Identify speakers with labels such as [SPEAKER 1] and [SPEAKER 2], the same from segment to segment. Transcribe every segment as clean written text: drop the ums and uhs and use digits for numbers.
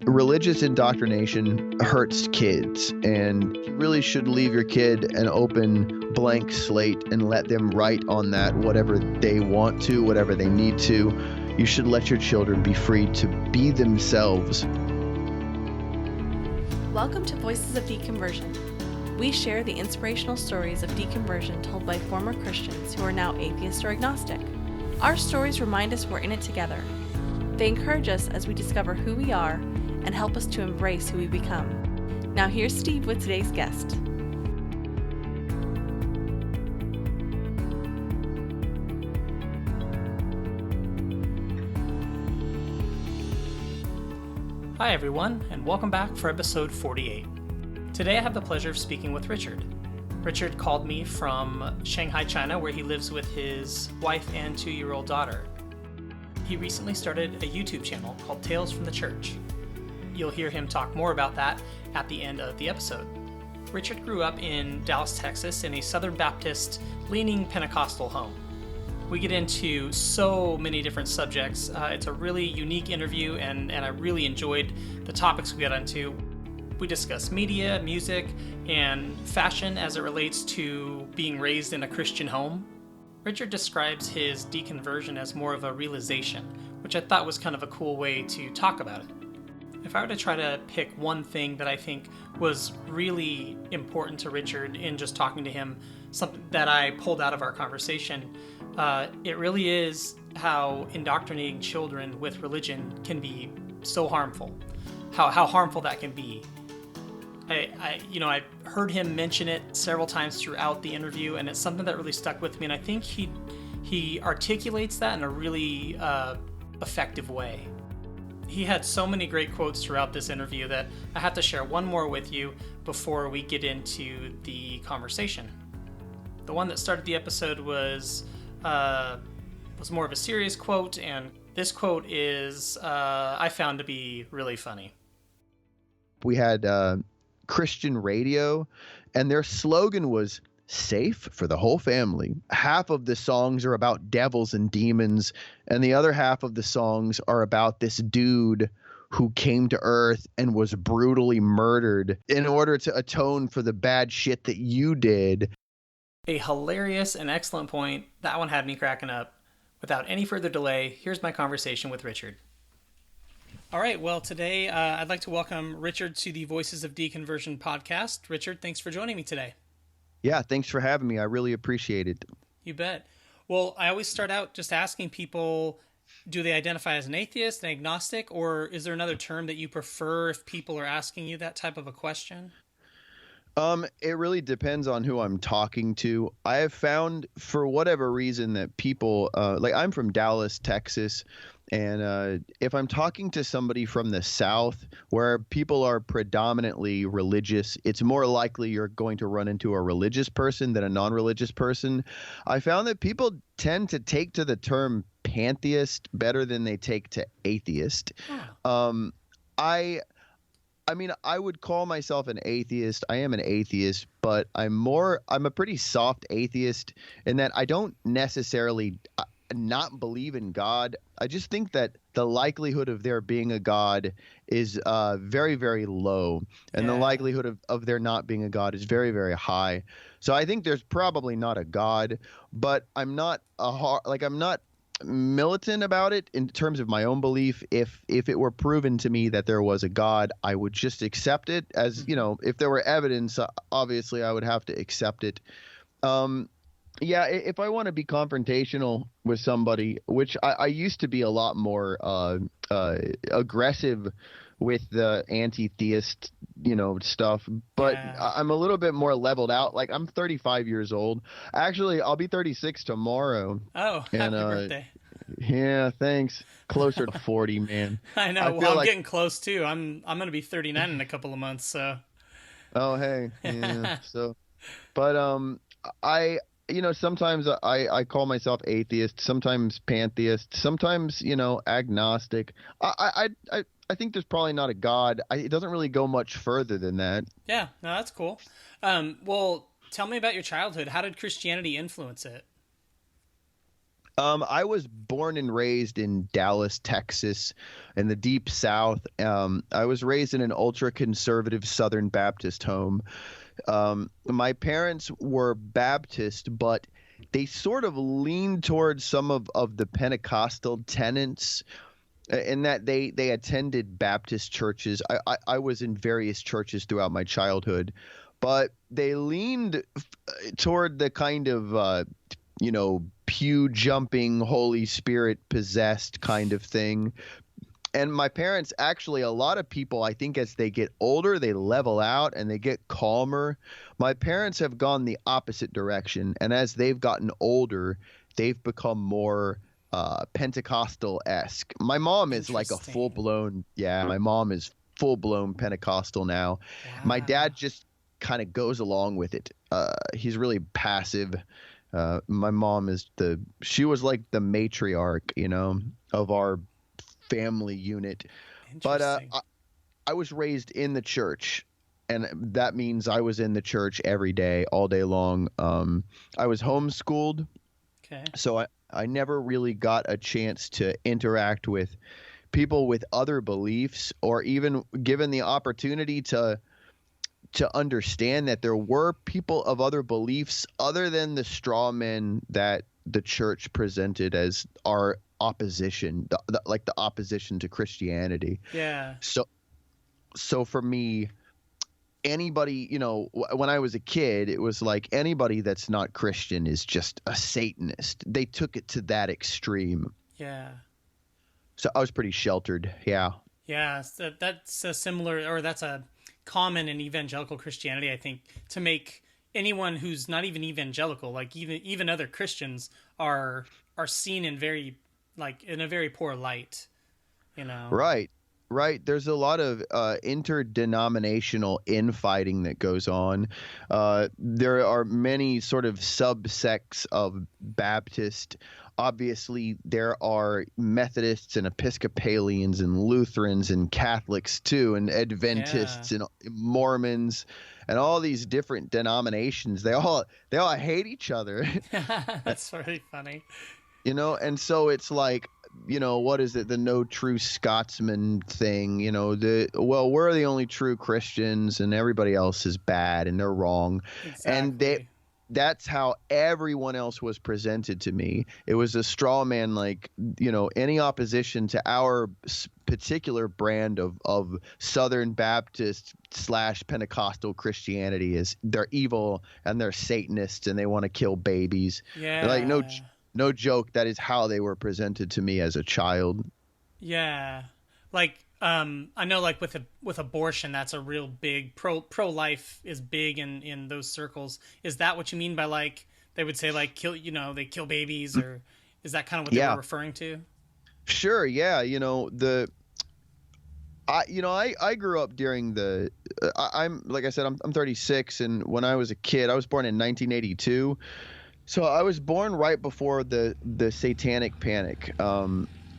[SPEAKER 1] religious indoctrination hurts kids, and you really should leave your kid an open blank slate and let them write on that whatever they want to, whatever they need to. You should let your children be free to be themselves.
[SPEAKER 2] Welcome to Voices of Deconversion. We share the inspirational stories of deconversion told by former Christians who are now atheist or agnostic. Our stories remind us we're in it together. They encourage us as we discover who we are and help us to embrace who we become. Now here's Steve with today's guest.
[SPEAKER 3] Hi everyone, and welcome back for episode 48. Today I have the pleasure of speaking with Richard. Richard called me from Shanghai, China, where he lives with his wife and 2-year-old daughter. He recently started a YouTube channel called Tales from the Church. You'll hear him talk more about that at the end of the episode. Richard grew up in Dallas, Texas, in a Southern Baptist leaning Pentecostal home. We get into so many different subjects. It's a really unique interview, and I really enjoyed the topics we got into. We discuss media, music, and fashion as it relates to being raised in a Christian home. Richard describes his deconversion as more of a realization, which I thought was kind of a cool way to talk about it. If I were to try to pick one thing that I think was really important to Richard in just talking to him, something that I pulled out of our conversation, it really is how indoctrinating children with religion can be so harmful, how harmful that can be. I heard him mention it several times throughout the interview, and it's something that really stuck with me, and I think he articulates that in a really effective way. He had so many great quotes throughout this interview that I have to share one more with you before we get into the conversation. The one that started the episode was more of a serious quote, and this quote is I found to be really funny.
[SPEAKER 1] We had Christian radio, and their slogan was safe for the whole family. Half of the songs are about devils and demons, and the other half of the songs are about this dude who came to Earth and was brutally murdered in order to atone for the bad shit that you did.
[SPEAKER 3] A hilarious and excellent point. That one had me cracking up. Without any further delay, here's my conversation with Richard. All right, well, today I'd like to welcome Richard to the Voices of Deconversion podcast. Richard, thanks for joining me today.
[SPEAKER 1] Yeah, thanks for having me. I really appreciate it.
[SPEAKER 3] You bet. Well, I always start out just asking people, do they identify as an atheist, an agnostic, or is there another term that you prefer if people are asking you that type of a question?
[SPEAKER 1] It really depends on who I'm talking to. I have found, for whatever reason, that people, like I'm from Dallas, Texas, and if I'm talking to somebody from the South where people are predominantly religious, it's more likely you're going to run into a religious person than a non-religious person. I found that people tend to take to the term pantheist better than they take to atheist.
[SPEAKER 3] Oh.
[SPEAKER 1] I mean, I would call myself an atheist. I am an atheist, but I'm a pretty soft atheist in that I don't necessarily not believe in God. I just think that the likelihood of there being a God is very, very low, and the likelihood of there not being a God is very, very high. So I think there's probably not a God, but I'm not I'm not militant about it in terms of my own belief. If it were proven to me that there was a God, I would just accept it as, if there were evidence, obviously I would have to accept it. Yeah, if I want to be confrontational with somebody, which I used to be a lot more aggressive with the anti-theist, stuff, but I'm a little bit more leveled out. Like, I'm 35 years old. Actually, I'll be 36 tomorrow.
[SPEAKER 3] Oh, happy birthday.
[SPEAKER 1] Yeah, thanks. Closer to 40, man.
[SPEAKER 3] I know. I'm getting close too. I'm going to be 39 in a couple of months, so.
[SPEAKER 1] Oh, hey. Yeah. But sometimes I call myself atheist, sometimes pantheist, sometimes, agnostic. I think there's probably not a God. It doesn't really go much further than that.
[SPEAKER 3] Yeah, no, that's cool. Well, tell me about your childhood. How did Christianity influence it?
[SPEAKER 1] I was born and raised in Dallas, Texas, in the deep South. I was raised in an ultra-conservative Southern Baptist home. My parents were Baptist, but they sort of leaned towards some of the Pentecostal tenets in that they attended Baptist churches. I was in various churches throughout my childhood, but they leaned toward the kind of pew jumping, Holy Spirit possessed kind of thing. And my parents, actually, a lot of people, I think as they get older, they level out and they get calmer. My parents have gone the opposite direction. And as they've gotten older, they've become more Pentecostal-esque. My mom is like a full-blown, my mom is full-blown Pentecostal now.
[SPEAKER 3] Wow.
[SPEAKER 1] My dad just kind of goes along with it. He's really passive. My mom she was like the matriarch, of our family unit. But I was raised in the church, and that means I was in the church every day, all day long. I was homeschooled.
[SPEAKER 3] Okay.
[SPEAKER 1] So I never really got a chance to interact with people with other beliefs, or even given the opportunity to understand that there were people of other beliefs other than the straw men that the church presented as our opposition, like the opposition to Christianity.
[SPEAKER 3] Yeah.
[SPEAKER 1] So for me, anybody, when I was a kid, it was like anybody that's not Christian is just a Satanist. They took it to that extreme.
[SPEAKER 3] Yeah.
[SPEAKER 1] So I was pretty sheltered. Yeah.
[SPEAKER 3] Yeah. So that's a similar, or that's a common in evangelical Christianity, I think, to make anyone who's not even evangelical, like even other Christians are seen in a very poor light,
[SPEAKER 1] Right. There's a lot of interdenominational infighting that goes on. There are many sort of subsects of Baptist. Obviously, there are Methodists and Episcopalians and Lutherans and Catholics too, and Adventists and Mormons and all these different denominations. They all hate each other.
[SPEAKER 3] That's really funny.
[SPEAKER 1] And so it's like, what is it? The no true Scotsman thing, we're the only true Christians and everybody else is bad and they're wrong.
[SPEAKER 3] Exactly.
[SPEAKER 1] And that's how everyone else was presented to me. It was a straw man, like, any opposition to our particular brand of Southern Baptist / Pentecostal Christianity is they're evil and they're Satanists and they want to kill babies.
[SPEAKER 3] Yeah.
[SPEAKER 1] Like, no joke, that is how they were presented to me as a child.
[SPEAKER 3] Yeah. Like, I know, like with abortion, that's a real big pro-life is big in those circles. Is that what you mean by, like, they would say, like, they kill babies, or is that kind of what they were referring to?
[SPEAKER 1] Sure. Yeah. I grew up during I'm like I said, I'm 36. And when I was a kid, I was born in 1982. So I was born right before the Satanic Panic,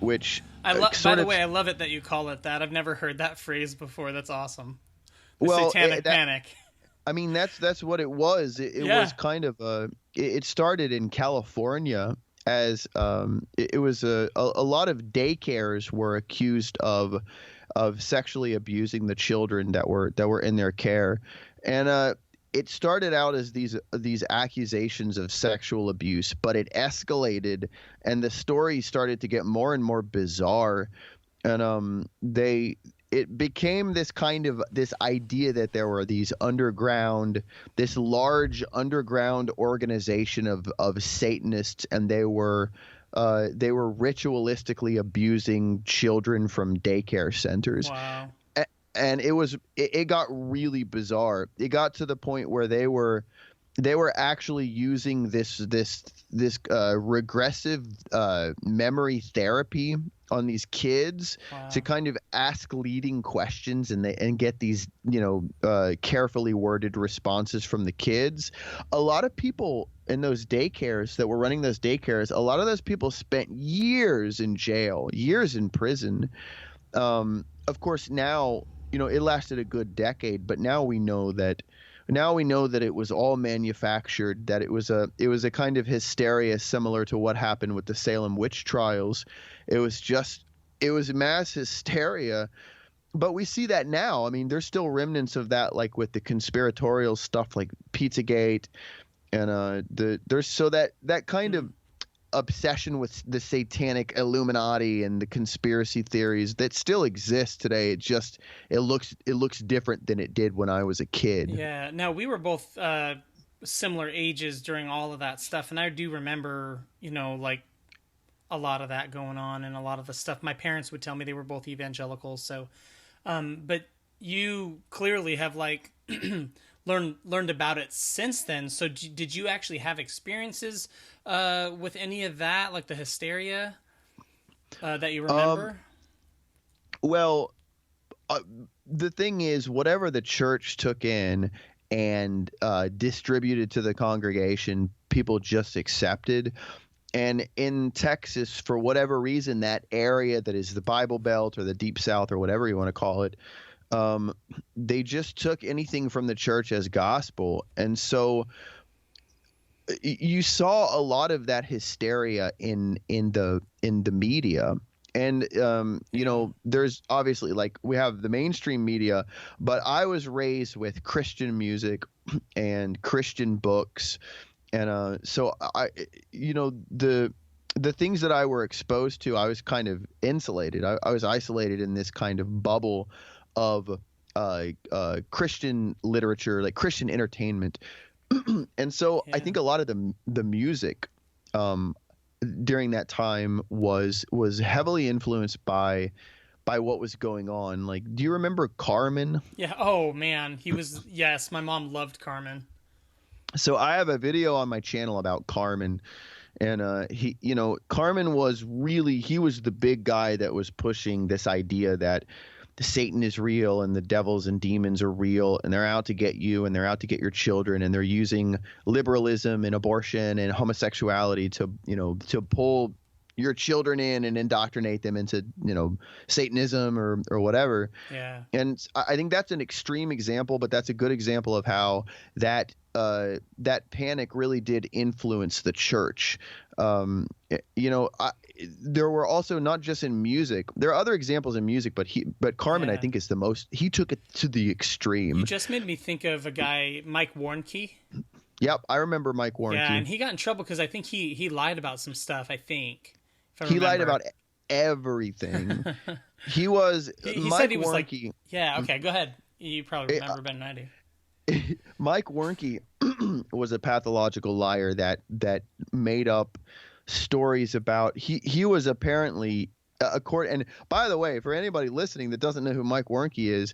[SPEAKER 1] which
[SPEAKER 3] by the way, I love it that you call it that. I've never heard that phrase before. That's awesome. Satanic Panic.
[SPEAKER 1] I mean, that's what it was. It was kind of it started in California as it was a lot of daycares were accused of sexually abusing the children that were in their care, and it started out as these accusations of sexual abuse, but it escalated and the story started to get more and more bizarre. And it became this idea that there were this large underground organization of Satanists, and they were ritualistically abusing children from daycare centers.
[SPEAKER 3] Wow.
[SPEAKER 1] And it got really bizarre. It got to the point where they were actually using this regressive memory therapy on these kids.
[SPEAKER 3] Wow.
[SPEAKER 1] To kind of ask leading questions and get these carefully worded responses from the kids. A lot of people in those daycares that were running those daycares, a lot of those people spent years in jail, years in prison. Of course, now, it lasted a good decade, but now we know that now we know that it was all manufactured, that it was a kind of hysteria similar to what happened with the Salem witch trials. It was mass hysteria. But we see that now. I mean, there's still remnants of that, like with the conspiratorial stuff like Pizzagate and there's so that kind of obsession with the satanic Illuminati and the conspiracy theories that still exists today. It looks different than it did when I was a kid.
[SPEAKER 3] Yeah. Now, we were both similar ages during all of that stuff, and I do remember, like a lot of that going on and a lot of the stuff. My parents would tell me, they were both evangelicals, so but you clearly have like learned about it since then. So did you actually have experiences with any of that, like the hysteria that you remember?
[SPEAKER 1] Well, the thing is, whatever the church took in and distributed to the congregation, people just accepted. And in Texas, for whatever reason, that area that is the Bible Belt or the Deep South or whatever you want to call it, they just took anything from the church as gospel. And so you saw a lot of that hysteria in the media. And, there's obviously, like, we have the mainstream media, but I was raised with Christian music and Christian books. And so the things that I were exposed to, I was kind of insulated. I was isolated in this kind of bubble of Christian literature, like Christian entertainment. And so I think a lot of the music during that time was heavily influenced by what was going on. Like, do you remember Carmen?
[SPEAKER 3] Yeah. Oh man, yes, my mom loved Carmen.
[SPEAKER 1] So I have a video on my channel about Carmen, and Carmen he was the big guy that was pushing this idea that Satan is real and the devils and demons are real, and they're out to get you and they're out to get your children, and they're using liberalism and abortion and homosexuality to pull your children in and indoctrinate them into Satanism or whatever.
[SPEAKER 3] Yeah. And
[SPEAKER 1] I think that's an extreme example, but that's a good example of how that panic really did influence the church. There were also, not just in music, there are other examples in music, but Carmen, I think, is the most, he took it to the extreme.
[SPEAKER 3] You just made me think of a guy, Mike Warnke.
[SPEAKER 1] Yep, I remember Mike Warnke.
[SPEAKER 3] Yeah, and he got in trouble because I think he lied about some stuff, I think.
[SPEAKER 1] He lied about everything. He
[SPEAKER 3] Mike said he was
[SPEAKER 1] Warnke,
[SPEAKER 3] like, yeah, okay, go ahead. You probably remember better than I do.
[SPEAKER 1] Mike Warnke was a pathological liar that made up stories about, he was apparently and by the way, for anybody listening that doesn't know who Mike Warnke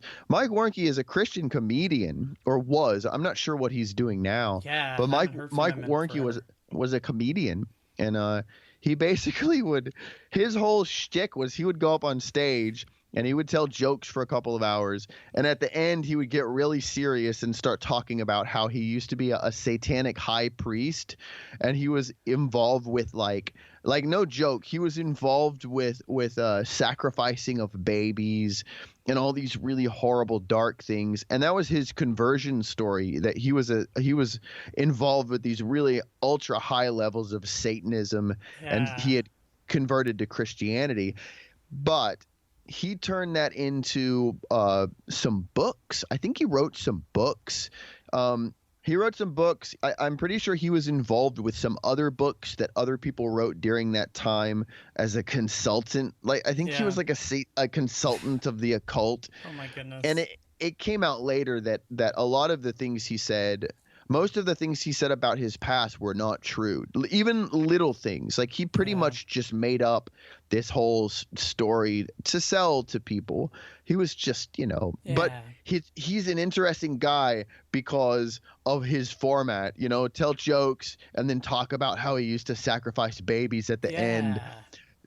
[SPEAKER 1] is a Christian comedian, or was. I'm not sure what he's doing now.
[SPEAKER 3] Yeah,
[SPEAKER 1] but Mike Warnke was a comedian, and he basically his whole shtick was he would go up on stage and he would tell jokes for a couple of hours, and at the end he would get really serious and start talking about how he used to be a satanic high priest, and he was involved with like no joke, he was involved with sacrificing of babies and all these really horrible dark things. And that was his conversion story, that he was involved with these really ultra high levels of Satanism, and he had converted to Christianity. But he turned that into some books. I think he wrote some books. I'm pretty sure he was involved with some other books that other people wrote during that time as a consultant. Like, I think he was like a consultant of the occult.
[SPEAKER 3] Oh my goodness.
[SPEAKER 1] And it came out later that a lot of the things he said, most of the things he said about his past were not true. Even little things. Like, he pretty much just made up this whole story to sell to people. He was just, but he's an interesting guy because of his format, tell jokes and then talk about how he used to sacrifice babies at the end.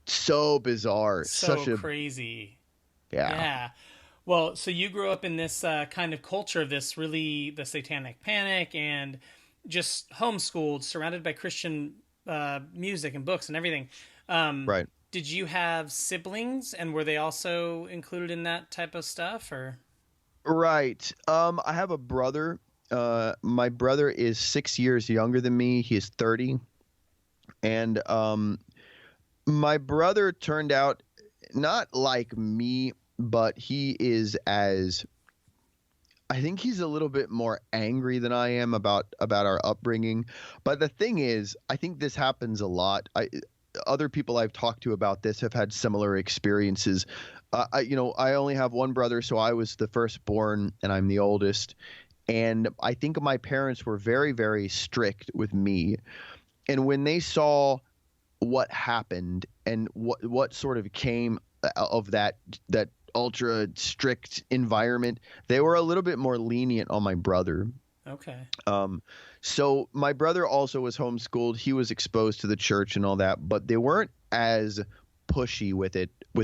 [SPEAKER 1] So bizarre.
[SPEAKER 3] So crazy. Yeah. Well, so you grew up in this kind of culture of this, really, the Satanic Panic, and just homeschooled, surrounded by Christian music and books and everything.
[SPEAKER 1] Right.
[SPEAKER 3] Did you have siblings, and were they also included in that type of stuff, or?
[SPEAKER 1] Right. I have a brother. My brother is 6 years younger than me. He is 30. And my brother turned out not like me, but I think he's a little bit more angry than I am about our upbringing. But the thing is, I think this happens a lot. Other people I've talked to about this have had similar experiences. I only have one brother, so I was the firstborn and I'm the oldest. And I think my parents were very, very strict with me. And when they saw what happened and what sort of came of that ultra strict environment, they were a little bit more lenient on my brother.
[SPEAKER 3] Okay.
[SPEAKER 1] So my brother also was homeschooled. He was exposed to the church and all that, but they weren't as pushy with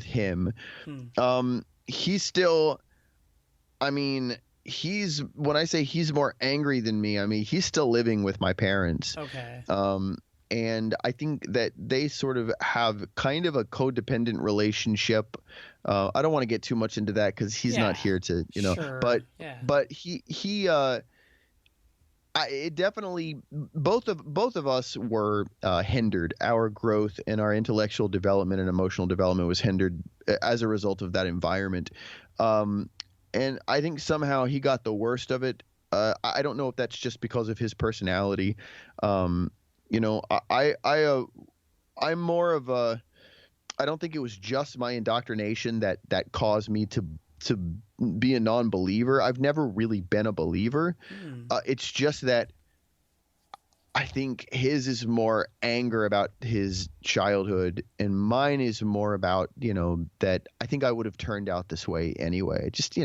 [SPEAKER 1] him. He's still, I mean, when I say he's more angry than me, I mean, he's still living with my parents.
[SPEAKER 3] Okay.
[SPEAKER 1] And I think that they sort of have kind of a codependent relationship. I don't want to get too much into that because he's not here to,
[SPEAKER 3] sure.
[SPEAKER 1] but it definitely, both of us were hindered. Our growth and our intellectual development and emotional development was hindered as a result of that environment. And I think somehow he got the worst of it. I don't know if that's just because of his personality. I'm more of a, I don't think it was just my indoctrination that caused me to be a non-believer. I've never really been a believer. It's just that I think his is more anger about his childhood and mine is more about, that I think I would have turned out this way anyway. Just,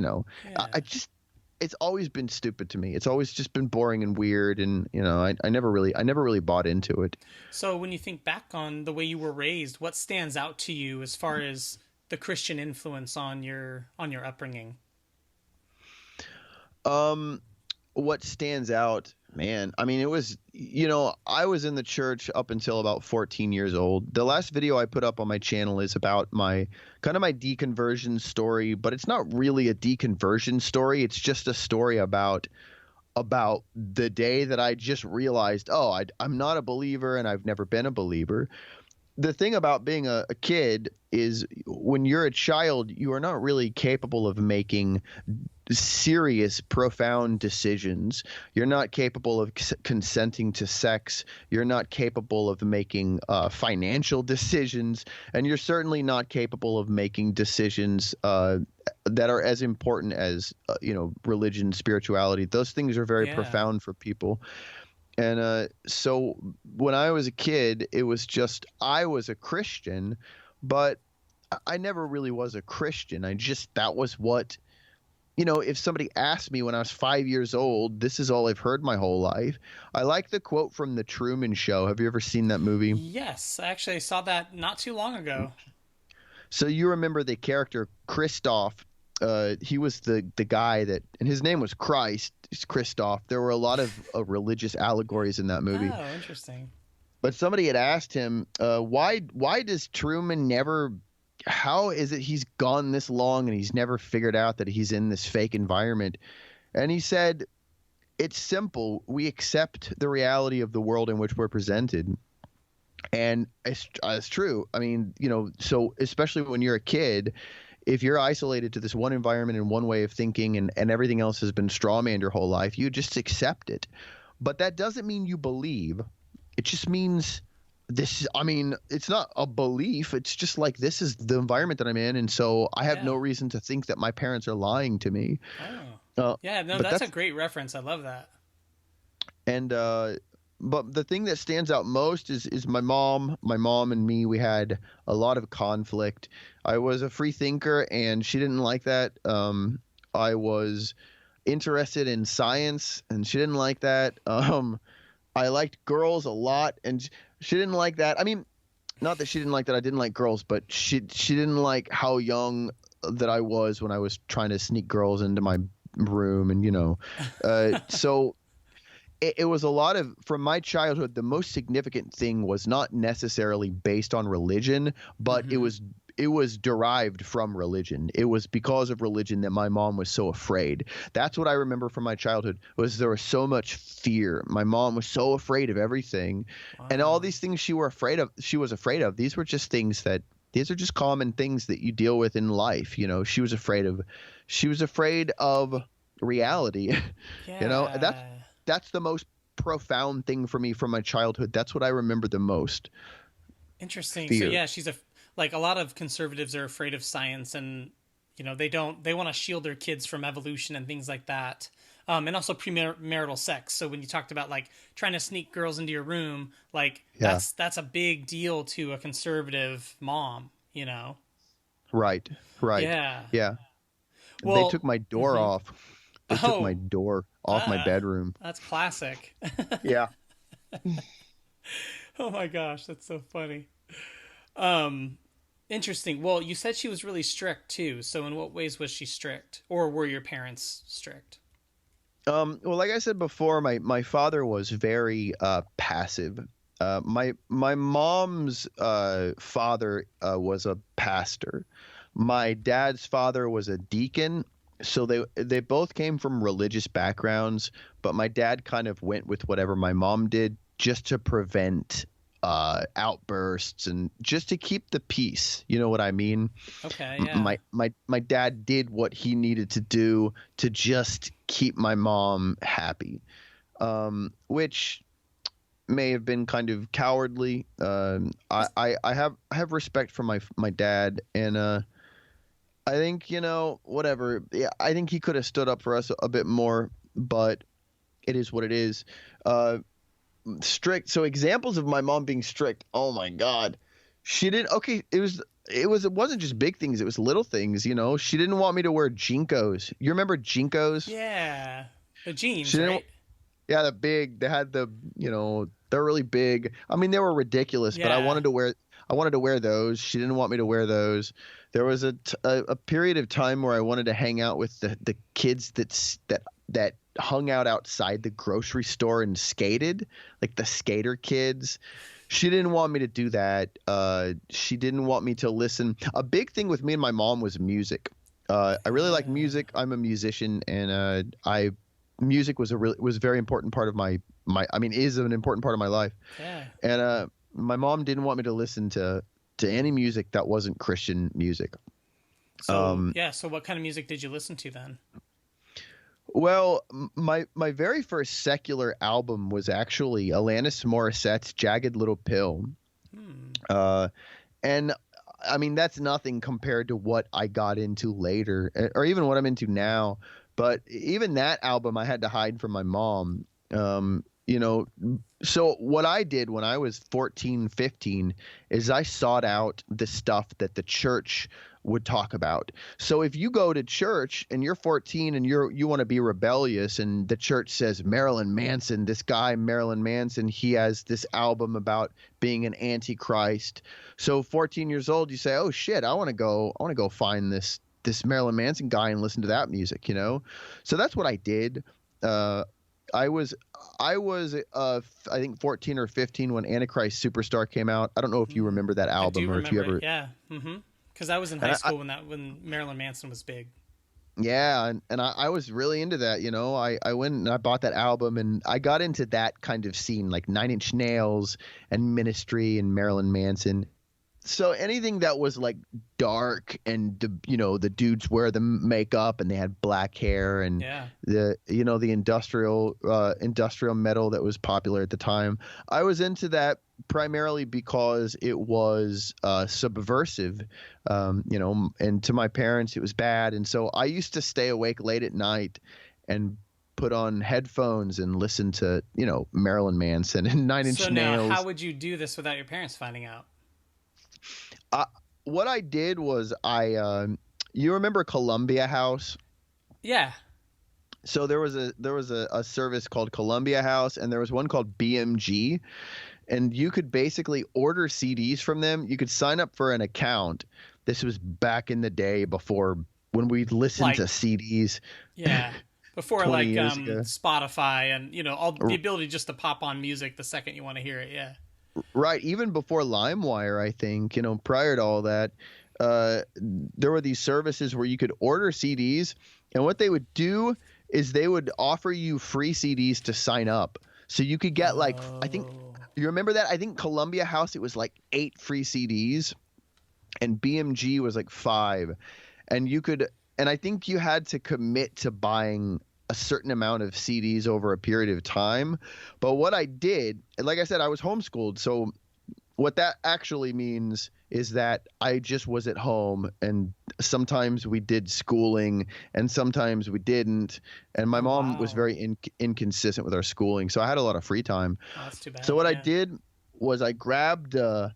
[SPEAKER 1] it's always been stupid to me. It's always just been boring and weird. And, I never really bought into it.
[SPEAKER 3] So when you think back on the way you were raised, what stands out to you as far as the Christian influence on your upbringing?
[SPEAKER 1] What stands out, man? I mean, it was, I was in the church up until about 14 years old. The last video I put up on my channel is about my deconversion story, but it's not really a deconversion story. It's just a story about the day that I just realized, I'm not a believer and I've never been a believer. The thing about being a kid is when you're a child, you are not really capable of making serious, profound decisions. You're not capable of consenting to sex. You're not capable of making financial decisions. And you're certainly not capable of making decisions that are as important as, religion, spirituality. Those things are very profound for people. And so when I was a kid, it was just I was a Christian, but I never really was a Christian. That was what, if somebody asked me when I was 5 years old, this is all I've heard my whole life. I like the quote from The Truman Show. Have you ever seen that movie?
[SPEAKER 3] Yes, I actually saw that not too long ago.
[SPEAKER 1] So you remember the character Christoph. He was the guy and his name was Christ. It's Christoph. There were a lot of religious allegories in that movie.
[SPEAKER 3] Oh, interesting.
[SPEAKER 1] But somebody had asked him, why does Truman never, how is it he's gone this long and he's never figured out that he's in this fake environment? And he said, it's simple. We accept the reality of the world in which we're presented. And it's true. I mean, so especially when you're a kid, if you're isolated to this one environment and one way of thinking and everything else has been strawmanned your whole life, you just accept it. But that doesn't mean you believe. It just means it's not a belief. It's just like, this is the environment that I'm in. And so I have no reason to think that my parents are lying to me.
[SPEAKER 3] Oh. That's a great reference. I love that.
[SPEAKER 1] And, but the thing that stands out most is my mom and me. We had a lot of conflict. I was a free thinker and she didn't like that. I was interested in science and she didn't like that. I liked girls a lot and she didn't like that. I mean, not that she didn't like that I didn't like girls, but she didn't like how young that I was when I was trying to sneak girls into my room and, so it was a lot of, from my childhood, the most significant thing was not necessarily based on religion, but it was it was derived from religion. It was because of religion that my mom was so afraid. That's what I remember from my childhood, was there was so much fear. My mom was so afraid of everything. And all these things she was afraid of. These were just these are just common things that you deal with in life. You know, she was afraid of reality.
[SPEAKER 3] Yeah.
[SPEAKER 1] You know, that's the most profound thing for me from my childhood. That's what I remember the most.
[SPEAKER 3] Interesting.
[SPEAKER 1] Fear.
[SPEAKER 3] So yeah, she's like a lot of conservatives are afraid of science, and you know, they want to shield their kids from evolution and things like that. And also premarital sex. So when you talked about like trying to sneak girls into your room, like that's a big deal to a conservative mom, you know?
[SPEAKER 1] Right.
[SPEAKER 3] Yeah.
[SPEAKER 1] They took my door off. They took my
[SPEAKER 3] Oh.
[SPEAKER 1] door off my bedroom.
[SPEAKER 3] That's classic.
[SPEAKER 1] Yeah.
[SPEAKER 3] Oh my gosh, that's so funny. Interesting. Well, you said she was really strict too. So in what ways was she strict, or were your parents strict?
[SPEAKER 1] Well, like I said before, my father was very passive. My mom's father was a pastor. My dad's father was a deacon. So they both came from religious backgrounds, but my dad kind of went with whatever my mom did just to prevent outbursts and just to keep the peace. You know what I mean?
[SPEAKER 3] Okay, yeah.
[SPEAKER 1] My dad did what he needed to do to just keep my mom happy, which may have been kind of cowardly. I have respect for my dad, and I think, you know, whatever. Yeah, I think he could have stood up for us a bit more, but it is what it is. Strict. So examples of my mom being strict. Oh my God. She didn't. Okay. It wasn't just big things. It was little things. You know, she didn't want me to wear Jinkos. You remember Jinkos?
[SPEAKER 3] Yeah. The jeans,
[SPEAKER 1] She didn't.
[SPEAKER 3] right?
[SPEAKER 1] Yeah. They had they're really big. I mean, they were ridiculous, but I
[SPEAKER 3] Yeah.
[SPEAKER 1] wanted to wear those. She didn't want me to wear those. There was a period of time where I wanted to hang out with the kids that hung out outside the grocery store and skated, like the skater kids. She didn't want me to do that. She didn't want me to listen. A big thing with me and my mom was music. I really like music. I'm a musician, and music was a very important part of is an important part of my life.
[SPEAKER 3] Yeah.
[SPEAKER 1] And my mom didn't want me to listen to any music that wasn't Christian music.
[SPEAKER 3] So so what kind of music did you listen to then?
[SPEAKER 1] Well, my very first secular album was actually Alanis Morissette's Jagged Little Pill. And I mean, that's nothing compared to what I got into later, or even what I'm into now. But even that album I had to hide from my mom. You know, so what I did when I was 14, 15 is I sought out the stuff that the church would talk about. So if you go to church and you're 14 and you want to be rebellious, and the church says Marilyn Manson, this guy Marilyn Manson, he has this album about being an antichrist. So 14 years old, you say, oh shit, I want to go find this Marilyn Manson guy and listen to that music, you know? So that's what I did. I was I think 14 or 15 when Antichrist Superstar came out. I don't know if you remember that album, or if you ever.
[SPEAKER 3] Yeah. Because I was in high school when Marilyn Manson was big.
[SPEAKER 1] Yeah, and I was really into that, you know. I went and I bought that album, and I got into that kind of scene, like Nine Inch Nails and Ministry and Marilyn Manson. So anything that was like dark, and the dudes wear the makeup and they had black hair, and the industrial metal that was popular at the time, I was into that primarily because it was subversive, and to my parents it was bad, and so I used to stay awake late at night and put on headphones and listen to Marilyn Manson and Nine Inch Nails.
[SPEAKER 3] So now, how would you do this without your parents finding out?
[SPEAKER 1] What I did was you remember Columbia House?
[SPEAKER 3] Yeah.
[SPEAKER 1] So there was a service called Columbia House, and there was one called BMG, and you could basically order CDs from them. You could sign up for an account. This was back in the day before, when we listened to CDs.
[SPEAKER 3] Yeah. Before like Spotify and all the ability just to pop on music the second you want to hear it. Yeah.
[SPEAKER 1] Right, even before LimeWire, I think, prior to all that. there were these services where you could order CDs, and what they would do is they would offer you free CDs to sign up. So you could get like, I think, you remember that? I think Columbia House, it was like 8 free CDs, and BMG was like 5. And you could, and I think you had to commit to buying a certain amount of CDs over a period of time. But what I did, like I said, I was homeschooled. So what that actually means is that I just was at home, and sometimes we did schooling and sometimes we didn't. And my mom was very inconsistent with our schooling. So I had a lot of free time.
[SPEAKER 3] Oh, that's too bad.
[SPEAKER 1] So what I did was I grabbed a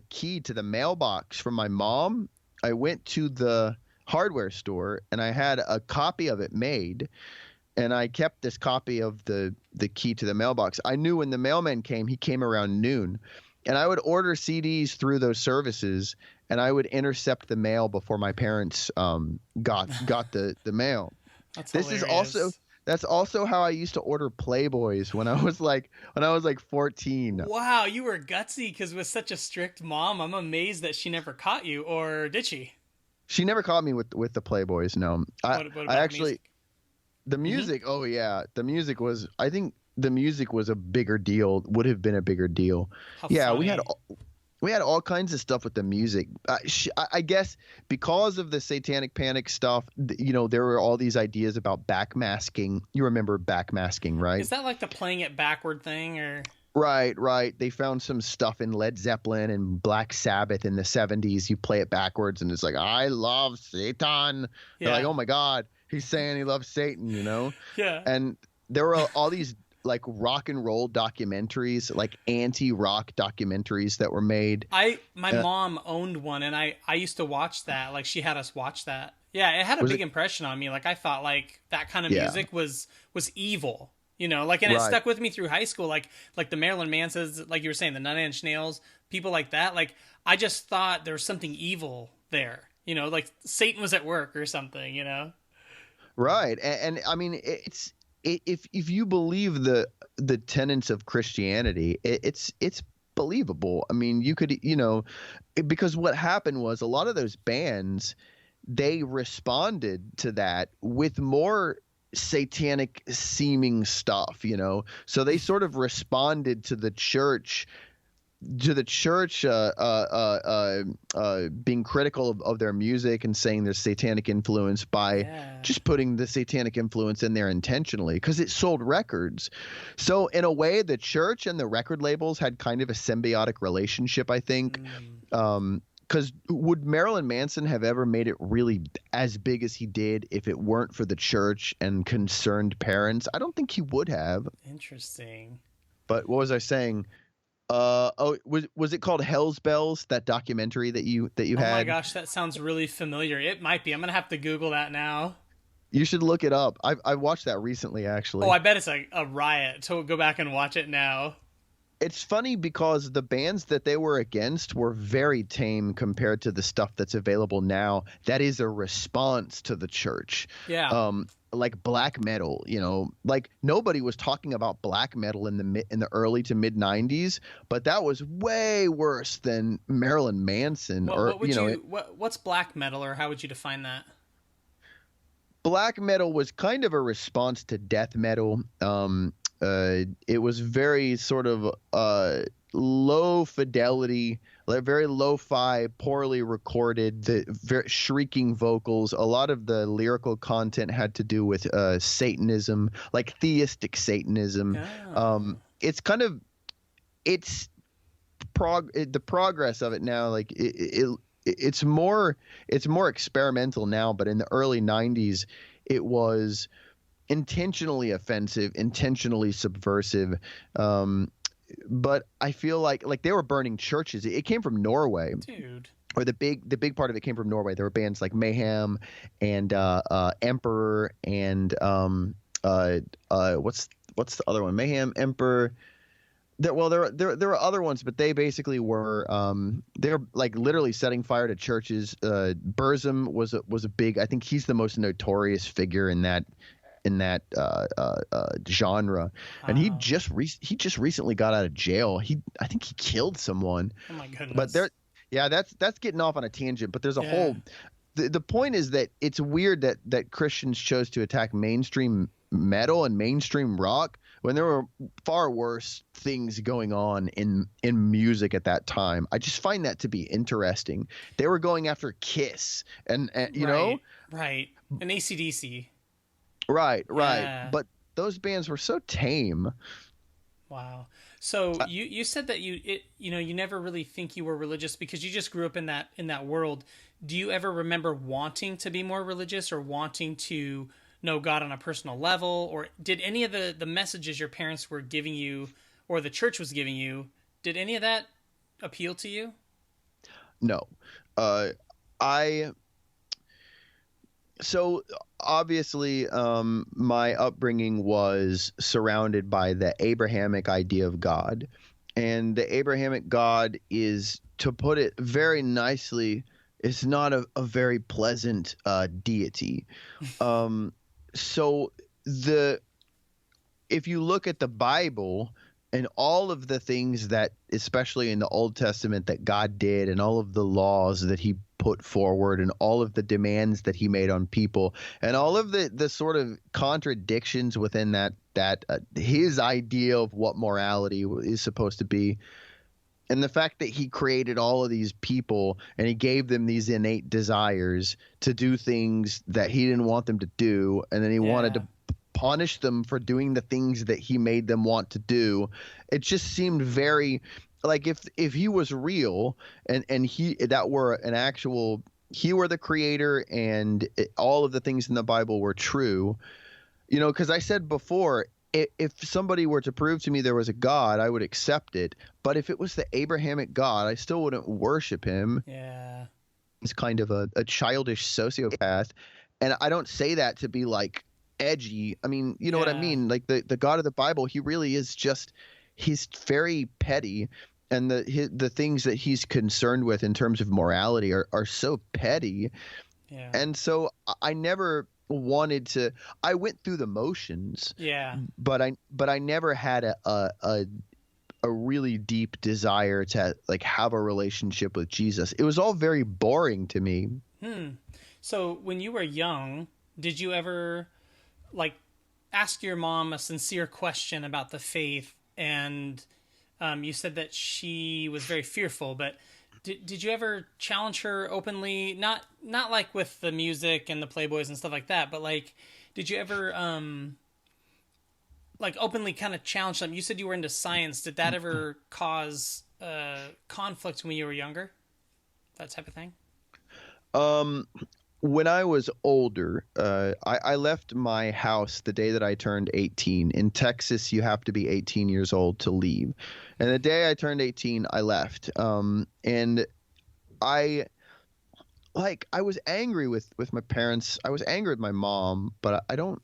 [SPEAKER 1] key to the mailbox from my mom. I went to the hardware store and I had a copy of it made. And I kept this copy of the key to the mailbox. I knew when the mailman came, he came around noon. And I would order CDs through those services, and I would intercept the mail before my parents got the mail. That's also how I used to order Playboys when I was like 14.
[SPEAKER 3] Wow, you were gutsy, because with such a strict mom, I'm amazed that she never caught you, or did she?
[SPEAKER 1] She never caught me with the Playboys. No,
[SPEAKER 3] what about
[SPEAKER 1] I actually
[SPEAKER 3] the
[SPEAKER 1] music. Oh yeah, the music was. I think the music was a bigger deal. Would have been a bigger deal.
[SPEAKER 3] How
[SPEAKER 1] yeah,
[SPEAKER 3] funny.
[SPEAKER 1] we had all kinds of stuff with the music. I guess because of the Satanic Panic stuff, there were all these ideas about backmasking. You remember backmasking, right?
[SPEAKER 3] Is that like the playing it backward thing, or?
[SPEAKER 1] Right. They found some stuff in Led Zeppelin and Black Sabbath in the 70s. You play it backwards and it's like, I love Satan.
[SPEAKER 3] Yeah.
[SPEAKER 1] They're like, oh my God, he's saying he loves Satan,
[SPEAKER 3] Yeah.
[SPEAKER 1] And there were all these like rock and roll documentaries, like anti-rock documentaries that were made.
[SPEAKER 3] My mom owned one, and I used to watch that. Like, she had us watch that. Yeah, it had a big impression on me. Like, I thought like that kind of music was evil. Like, and it stuck with me through high school. Like the Marilyn Mansons, like you were saying, the Nine Inch Nails, people like that. Like, I just thought there was something evil there. Like Satan was at work or something.
[SPEAKER 1] Right, and I mean, it's if you believe the tenets of Christianity, it's believable. I mean, you could because what happened was a lot of those bands, they responded to that with more satanic seeming stuff, so they sort of responded to the church being critical of their music and saying there's satanic influence by just putting the satanic influence in there intentionally because it sold records. So in a way, the church and the record labels had kind of a symbiotic relationship, I think. Because would Marilyn Manson have ever made it really as big as he did if it weren't for the church and concerned parents? I don't think he would have.
[SPEAKER 3] Interesting.
[SPEAKER 1] But what was I saying? Was it called Hell's Bells, that documentary that you had?
[SPEAKER 3] Oh my gosh, that sounds really familiar. It might be. I'm gonna have to Google that now.
[SPEAKER 1] You should look it up. I watched that recently, actually.
[SPEAKER 3] Oh, I bet it's a riot. So go back and watch it now.
[SPEAKER 1] It's funny because the bands that they were against were very tame compared to the stuff that's available now. That is a response to the church.
[SPEAKER 3] Yeah.
[SPEAKER 1] Like black metal, like nobody was talking about black metal in the early to mid 90s, but that was way worse than Marilyn Manson.
[SPEAKER 3] What's black metal, or how would you define that?
[SPEAKER 1] Black metal was kind of a response to death metal. It was very sort of low fidelity, like very lo-fi, poorly recorded, the very shrieking vocals. A lot of the lyrical content had to do with Satanism, like theistic Satanism. It's kind of the progress of it now. Like it's more experimental now, but in the early 90s, it was intentionally offensive, intentionally subversive. But I feel like they were burning churches. It came from Norway.
[SPEAKER 3] Dude.
[SPEAKER 1] Or the big part of it came from Norway. There were bands like Mayhem and Emperor and what's the other one? Mayhem, Emperor. There were other ones, but they basically were they're like literally setting fire to churches. Burzum was a big. I think he's the most notorious figure in that genre. And he just recently got out of jail. I think he killed someone.
[SPEAKER 3] Oh my goodness.
[SPEAKER 1] But Yeah, that's getting off on a tangent, but there's a
[SPEAKER 3] Yeah.
[SPEAKER 1] whole the point is that it's weird that Christians chose to attack mainstream metal and mainstream rock when there were far worse things going on in music at that time. I just find that to be interesting. They were going after Kiss and you know,
[SPEAKER 3] Right. An AC/DC.
[SPEAKER 1] right.
[SPEAKER 3] Yeah.
[SPEAKER 1] But those bands were so tame.
[SPEAKER 3] Wow. So you said that you never really think you were religious because you just grew up in that world. Do you ever remember wanting to be more religious or wanting to know God on a personal level, or did any of the messages your parents were giving you or the church was giving you, did any of that appeal to you?
[SPEAKER 1] No. I So obviously, my upbringing was surrounded by the Abrahamic idea of God. And the Abrahamic God is, to put it very nicely, is not a very pleasant deity. So the if you look at the Bible and all of the things that, especially in the Old Testament, that God did, and all of the laws that he put forward, and all of the demands that he made on people, and all of the sort of contradictions within that his idea of what morality is supposed to be, and the fact that he created all of these people and he gave them these innate desires to do things that he didn't want them to do, and then he wanted to punish them for doing the things that he made them want to do. It just seemed very like if he was real and he that were an actual he were the creator and all of the things in the Bible were true, you know, because I said before, if somebody were to prove to me there was a God, I would accept it. But if it was the Abrahamic God, I still wouldn't worship him.
[SPEAKER 3] Yeah.
[SPEAKER 1] He's kind of a childish sociopath. And I don't say that to be like edgy. I mean, you know what I mean? Like the God of the Bible, he really is just, he's very petty. And the things that he's concerned with in terms of morality are so petty.
[SPEAKER 3] Yeah.
[SPEAKER 1] And so I never wanted to, I went through the motions.
[SPEAKER 3] Yeah.
[SPEAKER 1] But I never had a really deep desire to like have a relationship with Jesus. It was all very boring to me.
[SPEAKER 3] So when you were young, did you ever like ask your mom a sincere question about the faith? And you said that she was very fearful, but did you ever challenge her openly? Not like with the music and the Playboys and stuff like that, but like, did you ever like openly kind of challenge them? You said you were into science. Did that ever cause conflict when you were younger? That type of thing?
[SPEAKER 1] When I was older, I left my house the day that I turned 18. In Texas, you have to be 18 years old to leave. And the day I turned 18, I left. And I was angry with my parents. I was angry with my mom, but I don't,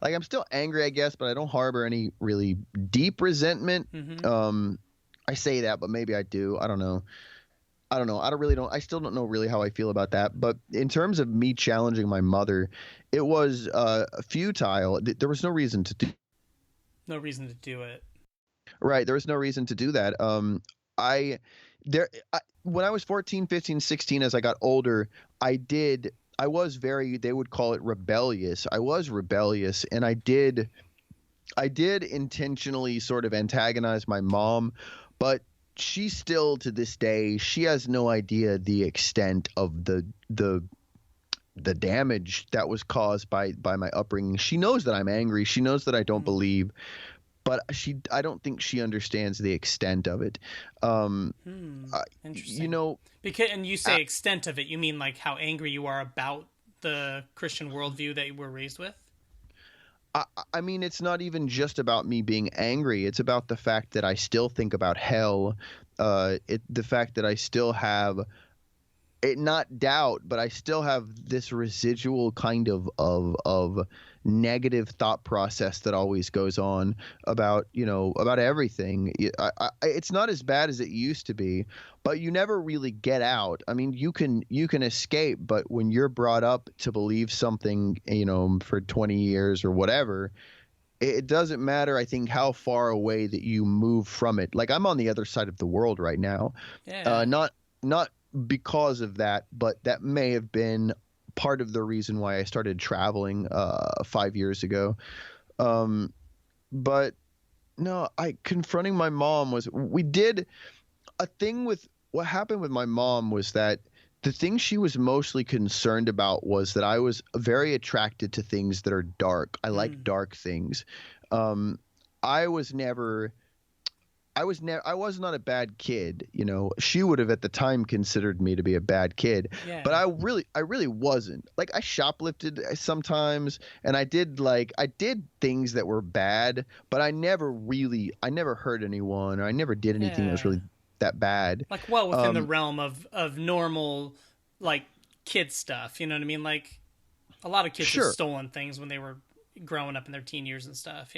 [SPEAKER 1] like, I'm still angry, I guess, but I don't harbor any really deep resentment. I say that, but maybe I do. I don't know. I still don't know really how I feel about that. But in terms of me challenging my mother, it was futile. There was no reason to do.
[SPEAKER 3] No reason to do it.
[SPEAKER 1] Right. There was no reason to do that. When I was 14, 15, 16, as I got older, I was very, they would call it rebellious. I was rebellious, and I did intentionally sort of antagonize my mom, but she still, to this day, she has no idea the extent of the damage that was caused by my upbringing. She knows that I'm angry. She knows that I don't believe, but I don't think she understands the extent of it.
[SPEAKER 3] Interesting.
[SPEAKER 1] You know,
[SPEAKER 3] and you say extent of it, you mean like how angry you are about the Christian worldview that you were raised with?
[SPEAKER 1] I mean, it's not even just about me being angry. It's about the fact that I still think about hell. The fact that I still have it, not doubt, but I still have this residual kind of negative thought process that always goes on about everything. It's not as bad as it used to be, but you never really get out. I mean, you can escape, but when you're brought up to believe something, for 20 years or whatever, it doesn't matter, I think, how far away that you move from it. Like, I'm on the other side of the world right now.
[SPEAKER 3] Yeah.
[SPEAKER 1] not because of that, but that may have been part of the reason why I started traveling 5 years ago. But no, confronting my mom we did a thing with what happened with my mom was that the thing she was mostly concerned about was that I was very attracted to things that are dark. I like dark things. I was not a bad kid, you know. She would have at the time considered me to be a bad kid, but I really wasn't. Like, I shoplifted sometimes, and I did things that were bad, but I never hurt anyone, or I never did anything that was really that bad.
[SPEAKER 3] Like, well, within the realm of normal, like, kid stuff, you know what I mean? Like, a lot of kids have stolen things when they were growing up in their teen years and stuff,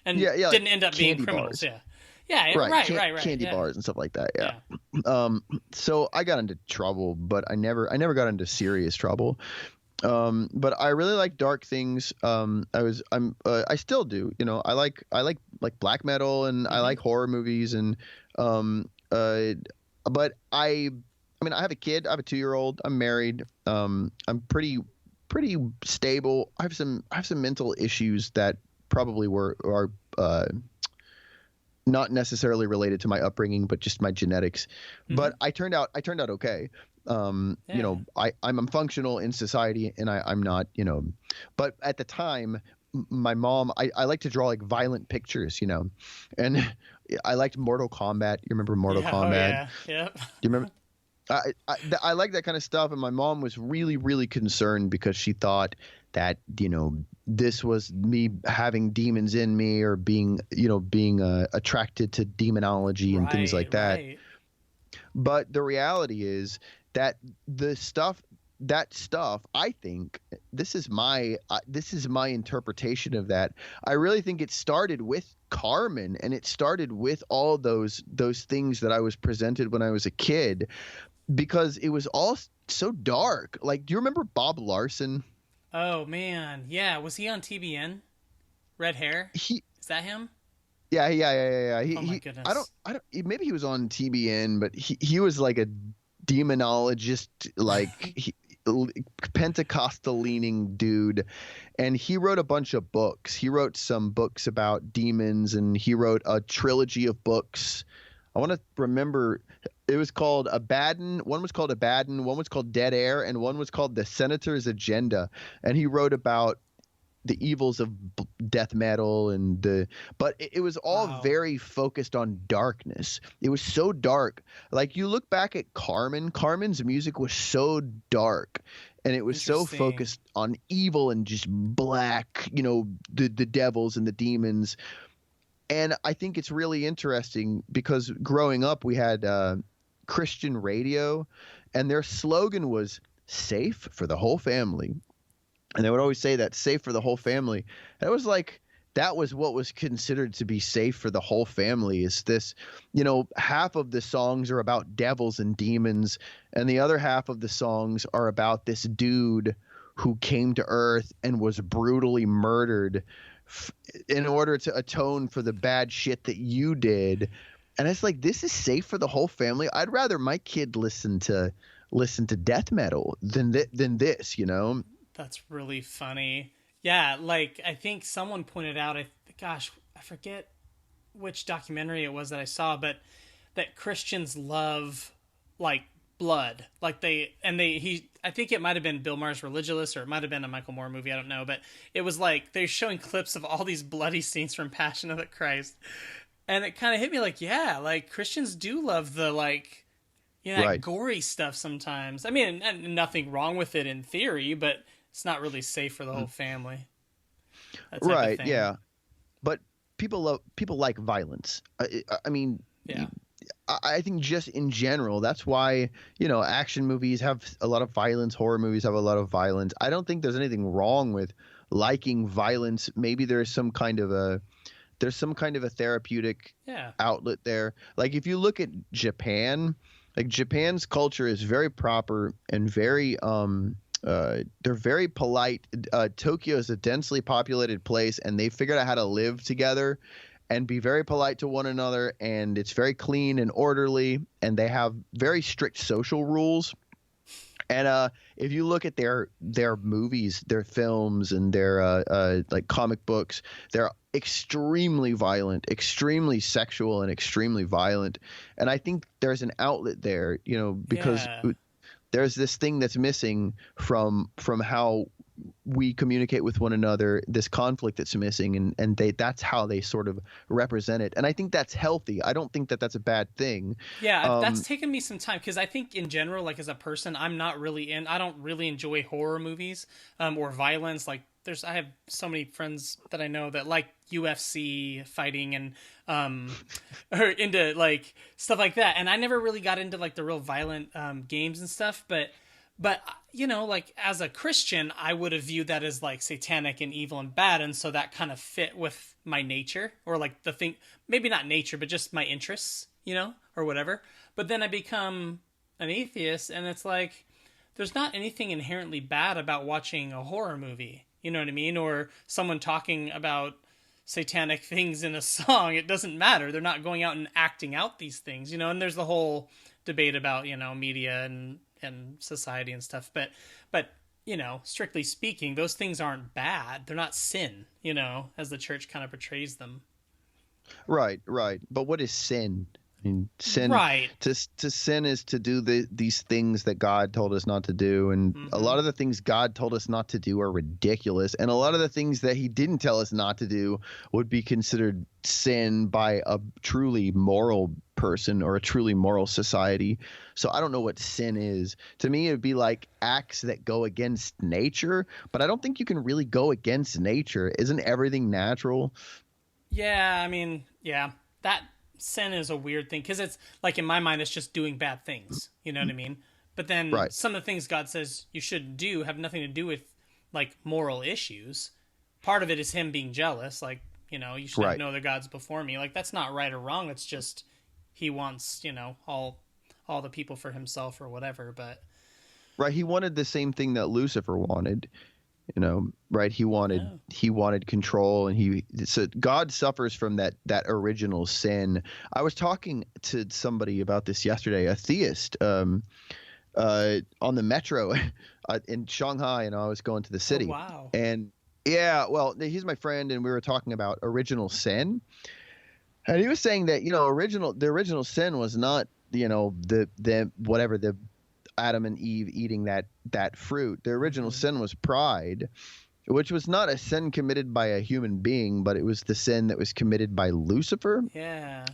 [SPEAKER 3] and didn't end up being criminals,
[SPEAKER 1] bars.
[SPEAKER 3] Right.
[SPEAKER 1] Candy bars and stuff like that, So I got into trouble, but I never got into serious trouble. But I really like dark things. I still do, you know. I like black metal, and I like horror movies, and but I mean, I have a kid. I have a 2-year-old. I'm married. I'm pretty stable. I have some mental issues that probably are not necessarily related to my upbringing, but just my genetics. But I turned out okay. You know, I'm functional in society, and I'm not, you know. But at the time, my mom, I like to draw like violent pictures, you know, and I liked Mortal Kombat. You remember Mortal Kombat?
[SPEAKER 3] Yeah.
[SPEAKER 1] Do you remember? I like that kind of stuff, and my mom was really, really concerned because she thought that, you know, this was me having demons in me, or being attracted to demonology and things like that. Right. But the reality is that that stuff, I think, this is my interpretation of that. I really think it started with Carmen, and it started with all those things that I was presented when I was a kid, because it was all so dark. Like, do you remember Bob Larson?
[SPEAKER 3] Oh man, yeah. Was he on TBN? Red hair? Is that him?
[SPEAKER 1] Yeah.
[SPEAKER 3] Oh my goodness. I don't.
[SPEAKER 1] Maybe he was on TBN, but he was like a demonologist, like Pentecostal leaning dude, and he wrote a bunch of books. He wrote some books about demons, and he wrote a trilogy of books. I want to remember. It was called Abaddon. One was called Abaddon. One was called Dead Air, and one was called The Senator's Agenda. And he wrote about the evils of death metal, but it was all very focused on darkness. It was so dark. Like, you look back at Carmen's music was so dark, and it was so focused on evil and just black, you know, the devils and the demons. And I think it's really interesting because growing up, we had Christian radio, and their slogan was "Safe for the whole family." And they would always say that, safe for the whole family. And it was like, that was what was considered to be safe for the whole family, is this, you know, half of the songs are about devils and demons, and the other half of the songs are about this dude who came to Earth and was brutally murdered in order to atone for the bad shit that you did. And it's like, this is safe for the whole family. I'd rather my kid listen to death metal than this, you know?
[SPEAKER 3] That's really funny. Yeah, like, I think someone pointed out, I forget which documentary it was that I saw, but that Christians love, like, blood. Like, I think it might have been Bill Maher's Religulous, or it might have been a Michael Moore movie, I don't know, but it was like, they're showing clips of all these bloody scenes from Passion of the Christ. And it kind of hit me like, yeah, like, Christians do love the, like, you know, that gory stuff sometimes. I mean, nothing wrong with it in theory, but it's not really safe for the whole family.
[SPEAKER 1] Right, yeah. But people like violence. I mean,
[SPEAKER 3] yeah.
[SPEAKER 1] I think just in general, that's why, you know, action movies have a lot of violence, horror movies have a lot of violence. I don't think there's anything wrong with liking violence. Maybe there's some kind of a therapeutic outlet there. Like, if you look at Japan, like, Japan's culture is very proper and very they're very polite. Tokyo is a densely populated place, and they figured out how to live together. and be very polite to one another, and it's very clean and orderly, and they have very strict social rules. And if you look at their movies, their films, and their like comic books, they're extremely violent, extremely sexual, and extremely violent. And I think there's an outlet there, because there's this thing that's missing from how we communicate with one another, this conflict that's missing, and that's how they sort of represent it. And I think that's healthy. I don't think that that's a bad thing.
[SPEAKER 3] Yeah, that's taken me some time, because I think in general, like as a person, I don't really enjoy horror movies or violence. Like I have so many friends that I know that like UFC fighting and are into like stuff like that. And I never really got into like the real violent games and stuff, but like as a Christian, I would have viewed that as like satanic and evil and bad. And so that kind of fit with my nature, or like the thing, maybe not nature, but just my interests, or whatever. But then I become an atheist, and it's like, there's not anything inherently bad about watching a horror movie. You know what I mean? Or someone talking about satanic things in a song. It doesn't matter. They're not going out and acting out these things, and there's the whole debate about, media and society and stuff. But strictly speaking, those things aren't bad. They're not sin, as the church kind of portrays them.
[SPEAKER 1] Right. But what is sin? I mean, sin.
[SPEAKER 3] Right.
[SPEAKER 1] To sin is to do these things that God told us not to do, and a lot of the things God told us not to do are ridiculous, and a lot of the things that He didn't tell us not to do would be considered sin by a truly moral person or a truly moral society. So I don't know what sin is. To me, it would be like acts that go against nature, but I don't think you can really go against nature. Isn't everything natural?
[SPEAKER 3] Yeah, I mean, yeah, that sin is a weird thing, because it's like, in my mind, it's just doing bad things. You know what I mean? But then some of the things God says you shouldn't do have nothing to do with like moral issues. Part of it is Him being jealous. Like, you should have no other gods before me. Like, that's not right or wrong. It's just He wants, all the people for Himself or whatever. But
[SPEAKER 1] He wanted the same thing that Lucifer wanted. He wanted control, and so God suffers from that original sin. I was talking to somebody about this yesterday, a theist, on the metro in Shanghai, and I was going to the city.
[SPEAKER 3] Oh, wow.
[SPEAKER 1] And yeah, well, he's my friend, and we were talking about original sin, and he was saying that the original sin was not the Adam and Eve eating that fruit. The original sin was pride, which was not a sin committed by a human being, but it was the sin that was committed by Lucifer.
[SPEAKER 3] Yeah.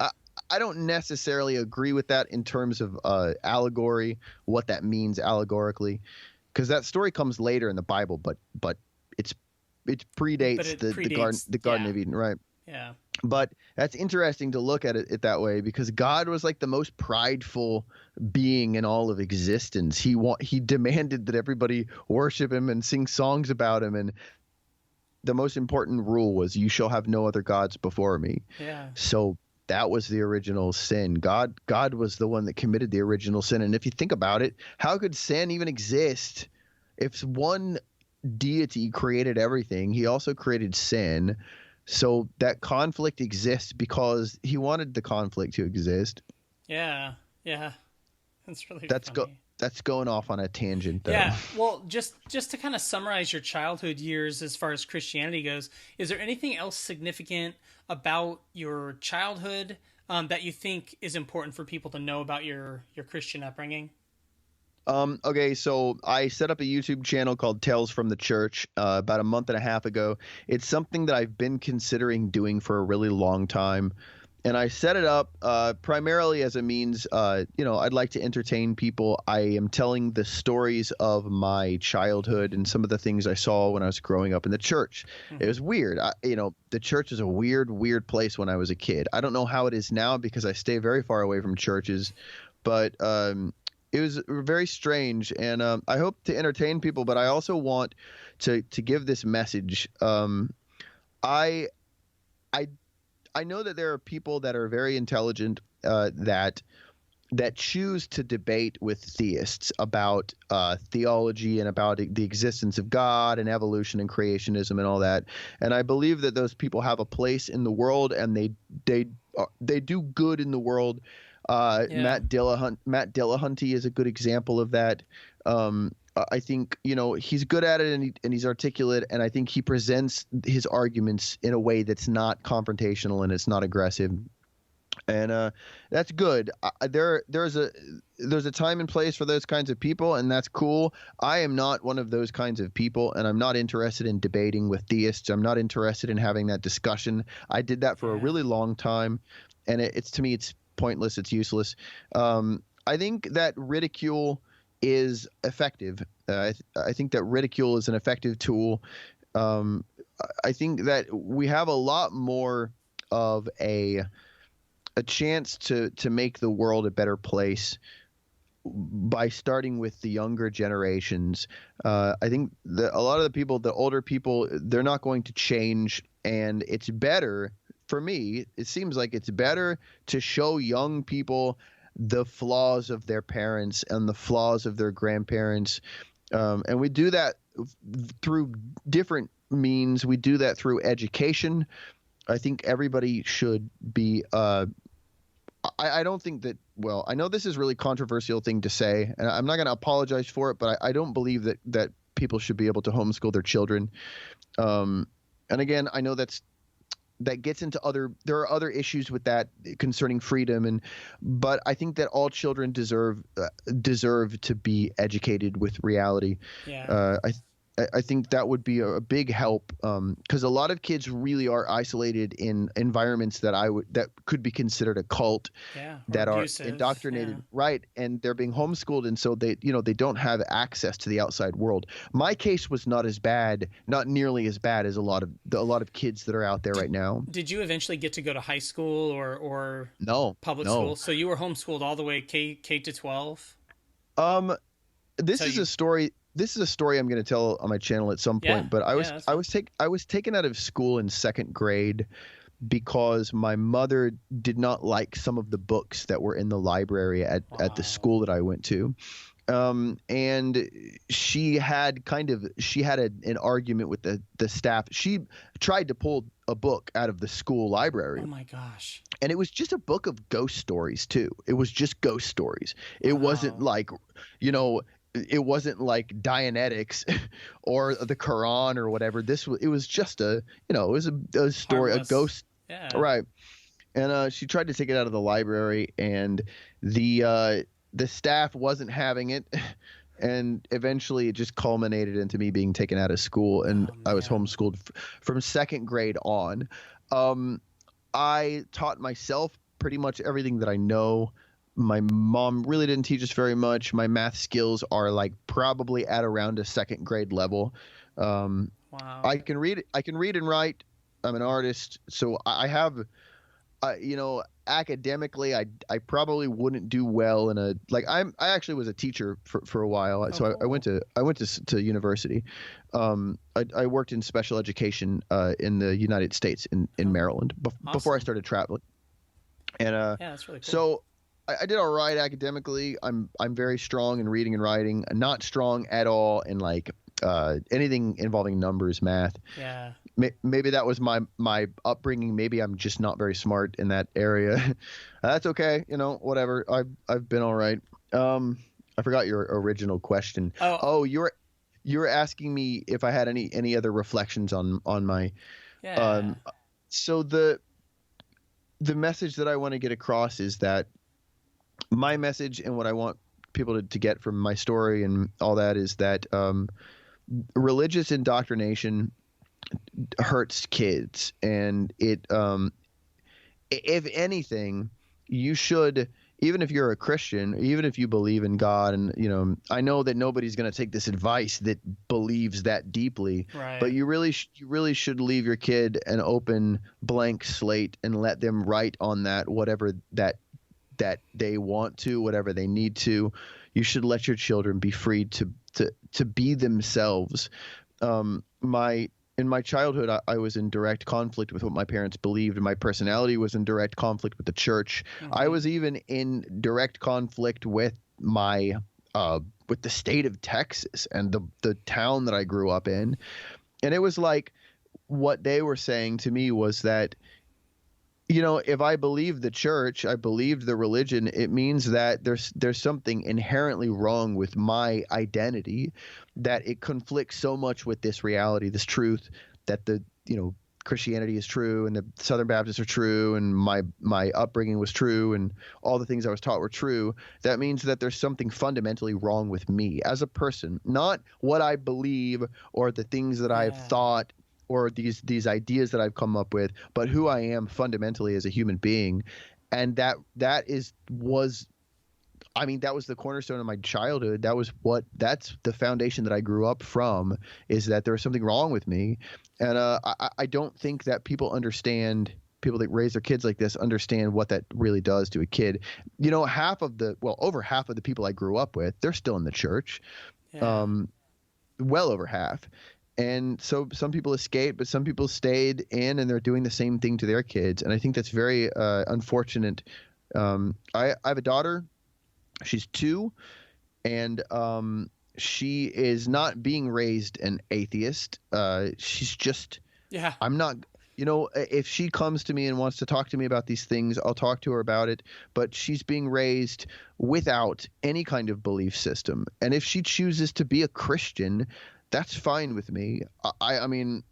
[SPEAKER 1] I don't necessarily agree with that in terms of allegory, what that means allegorically, because that story comes later in the Bible, but it predates the Garden of Eden, right?
[SPEAKER 3] Yeah.
[SPEAKER 1] But that's interesting to look at it that way, because God was like the most prideful being in all of existence. He demanded that everybody worship Him and sing songs about Him, and the most important rule was, "You shall have no other gods before me."
[SPEAKER 3] Yeah.
[SPEAKER 1] So that was the original sin. God was the one that committed the original sin. And if you think about it, how could sin even exist? If one deity created everything, He also created sin. So that conflict exists because He wanted the conflict to exist.
[SPEAKER 3] Yeah. That's really funny.
[SPEAKER 1] That's going off on a tangent, though.
[SPEAKER 3] Yeah. Well, just to kind of summarize your childhood years as far as Christianity goes, is there anything else significant about your childhood that you think is important for people to know about your Christian upbringing?
[SPEAKER 1] Okay, so I set up a YouTube channel called Tales from the Church about a month and a half ago. It's something that I've been considering doing for a really long time. And I set it up primarily as a means, I'd like to entertain people. I am telling the stories of my childhood and some of the things I saw when I was growing up in the church. Mm-hmm. It was weird. The church is a weird place when I was a kid. I don't know how it is now because I stay very far away from churches, but it was very strange, and I hope to entertain people, but I also want to give this message. I know that there are people that are very intelligent that that choose to debate with theists about theology and about the existence of God and evolution and creationism and all that. And I believe that those people have a place in the world, and they do good in the world. Matt Dillahunty is a good example of that. I think, he's good at it, and he's articulate, and I think he presents his arguments in a way that's not confrontational and it's not aggressive. And that's good. There's a time and place for those kinds of people, and that's cool. I am not one of those kinds of people, and I'm not interested in debating with theists. I'm not interested in having that discussion. I did that for a really long time, and to me, it's pointless. It's useless. I think that ridicule is effective. I think that ridicule is an effective tool. I think that we have a lot more of a chance to make the world a better place by starting with the younger generations. I think that a lot of the older people, they're not going to change, and it's better for me. It seems like it's better to show young people the flaws of their parents and the flaws of their grandparents. And we do that through different means. We do that through education. I think everybody should be I don't think that – well, I know this is a really controversial thing to say, and I'm not going to apologize for it, but I don't believe that people should be able to homeschool their children. And again, I know that gets into there are other issues with that concerning freedom, but I think that all children deserve to be educated with reality.
[SPEAKER 3] Yeah.
[SPEAKER 1] I think that would be a big help, because a lot of kids really are isolated in environments that could be considered a cult, that abusive, are indoctrinated, right? And they're being homeschooled, and so they don't have access to the outside world. My case was not nearly as bad as a lot of kids that are out there right now.
[SPEAKER 3] Did you eventually get to go to high school or public school? So you were homeschooled all the way K to 12?
[SPEAKER 1] This is a story I'm going to tell on my channel at some point, but I was taken out of school in second grade because my mother did not like some of the books that were in the library at the school that I went to. And she had an argument with the staff. She tried to pull a book out of the school library.
[SPEAKER 3] Oh my gosh.
[SPEAKER 1] And it was just a book of ghost stories too. It was just ghost stories. It wasn't like, it wasn't like Dianetics or the Quran or whatever. It was just a story,
[SPEAKER 3] harmless.
[SPEAKER 1] A ghost.
[SPEAKER 3] Yeah.
[SPEAKER 1] Right. And she tried to take it out of the library, and the staff wasn't having it. And eventually it just culminated into me being taken out of school, and I was homeschooled from second grade on. I taught myself pretty much everything that I know. My mom really didn't teach us very much. My math skills are probably at around a second grade level.
[SPEAKER 3] Wow.
[SPEAKER 1] I can read and write. I'm an artist, so I have, academically, I probably wouldn't do well in I actually was a teacher for a while. So I went to university. I worked in special education in the United States in Maryland before I started traveling. And
[SPEAKER 3] that's really cool.
[SPEAKER 1] So I did all right academically. I'm very strong in reading and writing. I'm not strong at all in anything involving numbers, math.
[SPEAKER 3] Yeah.
[SPEAKER 1] Maybe that was my upbringing. Maybe I'm just not very smart in that area. That's okay. Whatever. I've been all right. I forgot your original question. Oh, you were asking me if I had any other reflections on my.
[SPEAKER 3] Yeah.
[SPEAKER 1] So the message that I want to get across is that my message and what I want people to get from my story and all that is that religious indoctrination hurts kids, and it if anything, you should, even if you're a Christian, even if you believe in God, and I know that nobody's going to take this advice that believes that deeply,
[SPEAKER 3] right.
[SPEAKER 1] But you really should leave your kid an open blank slate and let them write on that whatever that they want to, whatever they need to. You should let your children be free to be themselves. My in my childhood, I was in direct conflict with what my parents believed. My personality was in direct conflict with the church. I was even in direct conflict with my with the state of Texas and the town that I grew up in. And it was like what they were saying to me was that, you know, if I believe the church, I believed the religion, it means that there's something inherently wrong with my identity, that it conflicts so much with this reality, this truth, that Christianity is true and the Southern Baptists are true and my upbringing was true and all the things I was taught were true. That means that there's something fundamentally wrong with me as a person, not what I believe or the things that I've thought or these ideas that I've come up with, but who I am fundamentally as a human being. And that was the cornerstone of my childhood. That's the foundation that I grew up from, is that there was something wrong with me. And I don't think that people that raise their kids like this understand what that really does to a kid. You know, over half of the people I grew up with, they're still in the church. Well over half. And so some people escaped, but some people stayed in, and they're doing the same thing to their kids. And I think that's very unfortunate. I have a daughter. She's 2, and she is not being raised an atheist. She's just I'm not. You know, if she comes to me and wants to talk to me about these things, I'll talk to her about it. But she's being raised without any kind of belief system. And if she chooses to be a Christian, that's fine with me. I mean,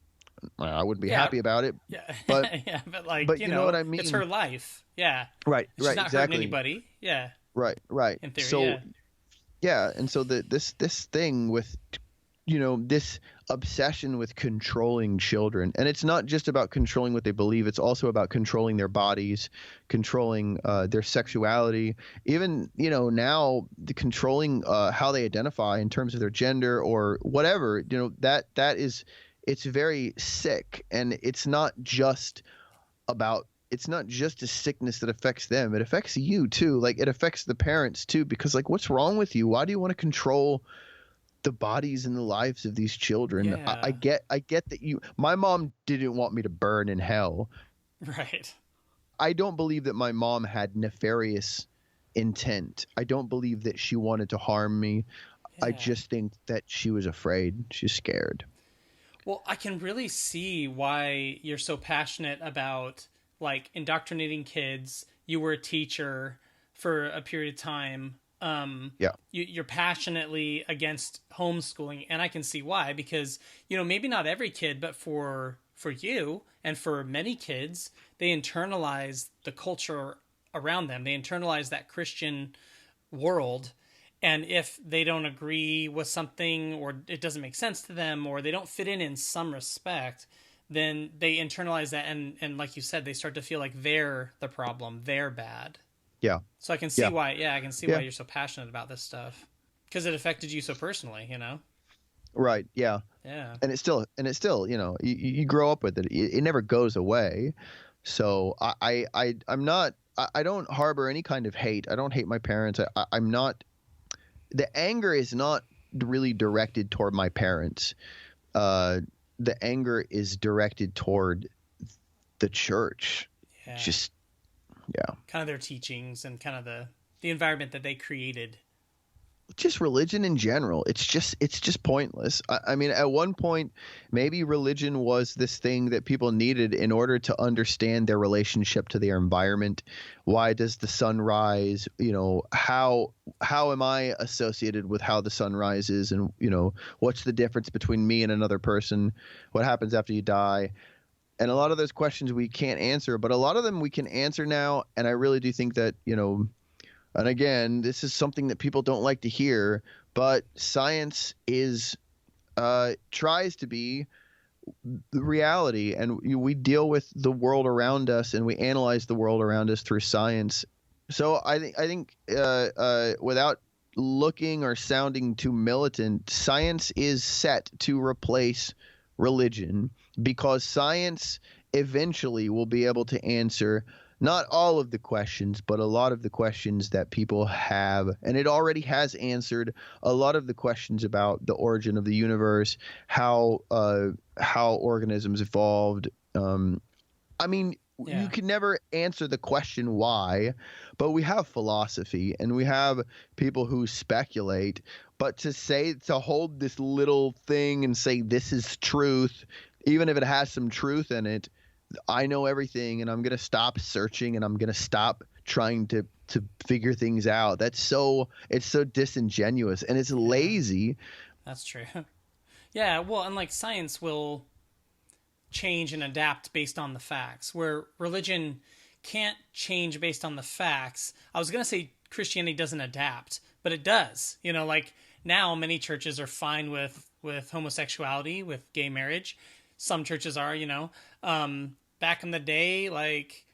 [SPEAKER 1] I wouldn't be happy about it.
[SPEAKER 3] Yeah.
[SPEAKER 1] But
[SPEAKER 3] but
[SPEAKER 1] you know what I mean?
[SPEAKER 3] It's her life. Yeah.
[SPEAKER 1] Right.
[SPEAKER 3] She's not
[SPEAKER 1] exactly.
[SPEAKER 3] hurting anybody. Yeah.
[SPEAKER 1] Right.
[SPEAKER 3] In theory,
[SPEAKER 1] so and so this thing with, you know, this obsession with controlling children, and it's not just about controlling what they believe, it's also about controlling their bodies, controlling their sexuality, even, you know, now the controlling how they identify in terms of their gender or whatever. You know, that is, it's very sick. And it's not just a sickness that affects them. It affects you too. Like, it affects the parents too, because, like, what's wrong with you? Why do you want to control the bodies and the lives of these children?
[SPEAKER 3] Yeah.
[SPEAKER 1] I get that my mom didn't want me to burn in hell.
[SPEAKER 3] Right.
[SPEAKER 1] I don't believe that my mom had nefarious intent. I don't believe that she wanted to harm me. I just think that she was afraid. She's scared.
[SPEAKER 3] Well, I can really see why you're so passionate about, like, indoctrinating kids. You were a teacher for a period of time. You're passionately against homeschooling, and I can see why, because, you know, maybe not every kid, but for you and for many kids, they internalize the culture around them. They internalize that Christian world. And if they don't agree with something, or it doesn't make sense to them, or they don't fit in some respect, then they internalize that. And like you said, they start to feel like they're the problem. They're bad.
[SPEAKER 1] Yeah.
[SPEAKER 3] So I can see why you're so passionate about this stuff, because it affected you so personally, you know?
[SPEAKER 1] Right. Yeah.
[SPEAKER 3] Yeah.
[SPEAKER 1] And it's still, you know, you grow up with it. It never goes away. So I don't harbor any kind of hate. I don't hate my parents. I'm not. The anger is not really directed toward my parents. The anger is directed toward the church.
[SPEAKER 3] Yeah.
[SPEAKER 1] Kind
[SPEAKER 3] of their teachings and kind of the environment that they created.
[SPEAKER 1] Just religion in general. It's just pointless. I mean, at one point, maybe religion was this thing that people needed in order to understand their relationship to their environment. Why does the sun rise? You know, how am I associated with how the sun rises? And, you know, what's the difference between me and another person? What happens after you die? And a lot of those questions we can't answer, but a lot of them we can answer now. And I really do think that, you know, and again, this is something that people don't like to hear, but science tries to be the reality, and we deal with the world around us, and we analyze the world around us through science. So I think without looking or sounding too militant, science is set to replace religion, because science eventually will be able to answer not all of the questions, but a lot of the questions that people have, and it already has answered a lot of the questions about the origin of the universe, how organisms evolved. I mean, you can never answer the question why, but we have philosophy and we have people who speculate. But to hold this little thing and say this is truth, even if it has some truth in it, I know everything and I'm going to stop searching and I'm going to stop trying to figure things out. It's so disingenuous and it's lazy.
[SPEAKER 3] That's true. Yeah, well, and like science will change and adapt based on the facts, where religion can't change based on the facts. I was going to say Christianity doesn't adapt, but it does. You know, like now many churches are fine with homosexuality, with gay marriage. Some churches are, you know. Back in the day, like,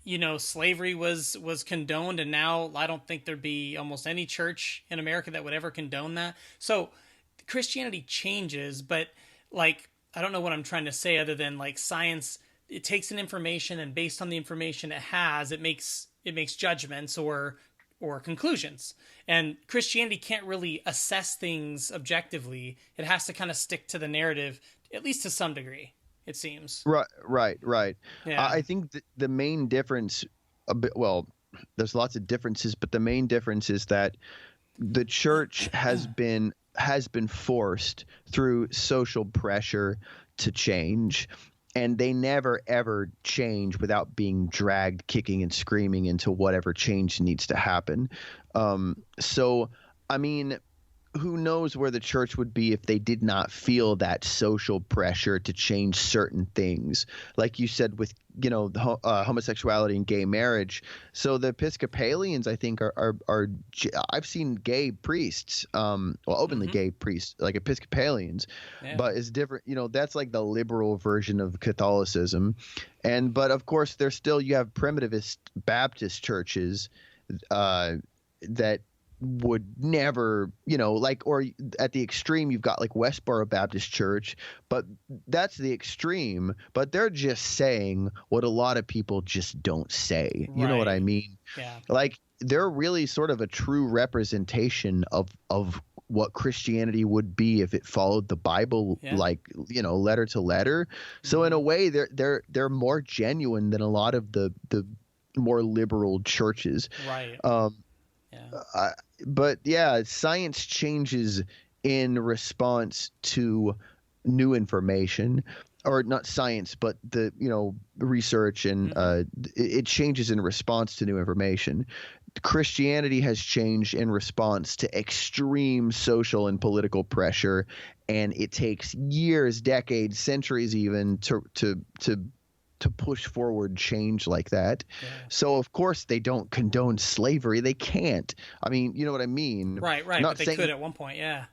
[SPEAKER 3] you know, slavery was condoned, and now I don't think there'd be almost any church in America that would ever condone that. So Christianity changes, but like, I don't know what I'm trying to say other than like science, it takes an information and based on the information it has, it makes judgments or conclusions. And Christianity can't really assess things objectively. It has to kind of stick to the narrative, at least to some degree, it seems.
[SPEAKER 1] Right.
[SPEAKER 3] Yeah.
[SPEAKER 1] I think the main difference, there's lots of differences, but the main difference is that the church has been forced through social pressure to change, and they never ever change without being dragged kicking and screaming into whatever change needs to happen. So I mean, who knows where the church would be if they did not feel that social pressure to change certain things, like you said with, you know, homosexuality and gay marriage. So the Episcopalians, I think, are I've seen gay priests, openly gay priests, like Episcopalians, but it's different. You know, that's like the liberal version of Catholicism, but of course you have primitivist Baptist churches that would never, you know, like, or at the extreme you've got like Westboro Baptist Church, but that's the extreme, but they're just saying what a lot of people just don't say. You know what I mean?
[SPEAKER 3] Yeah.
[SPEAKER 1] Like they're really sort of a true representation of what Christianity would be if it followed the Bible, like, you know, letter to letter. So in a way they're more genuine than a lot of the more liberal churches.
[SPEAKER 3] Right.
[SPEAKER 1] But yeah, science changes in response to new information, or not science, but the, you know, research, and it changes in response to new information. Christianity has changed in response to extreme social and political pressure, and it takes years, decades, centuries even to push forward change like that. So of course they don't condone slavery. They can't. I mean, you know what I mean?
[SPEAKER 3] Right. But they could at one point. Yeah.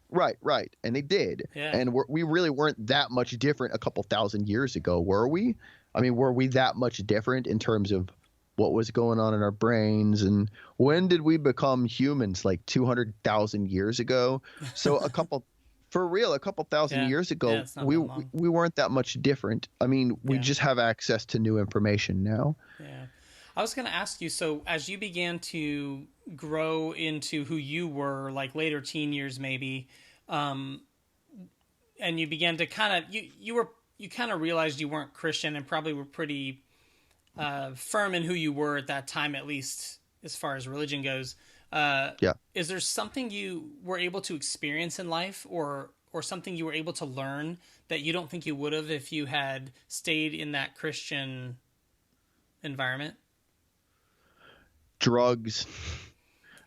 [SPEAKER 1] Right. And they did.
[SPEAKER 3] Yeah.
[SPEAKER 1] And we really weren't that much different a couple thousand years ago, were we? I mean, were we that much different in terms of what was going on in our brains? And when did we become humans? Like 200,000 years ago? So a couple thousand years ago, we weren't that much different. I mean, we just have access to new information now.
[SPEAKER 3] Yeah. I was going to ask you, so as you began to grow into who you were, like later teen years maybe, and you began to kind of, you kind of realized you weren't Christian and probably were pretty firm in who you were at that time, at least as far as religion goes. Is there something you were able to experience in life or something you were able to learn that you don't think you would have if you had stayed in that Christian environment?
[SPEAKER 1] Drugs.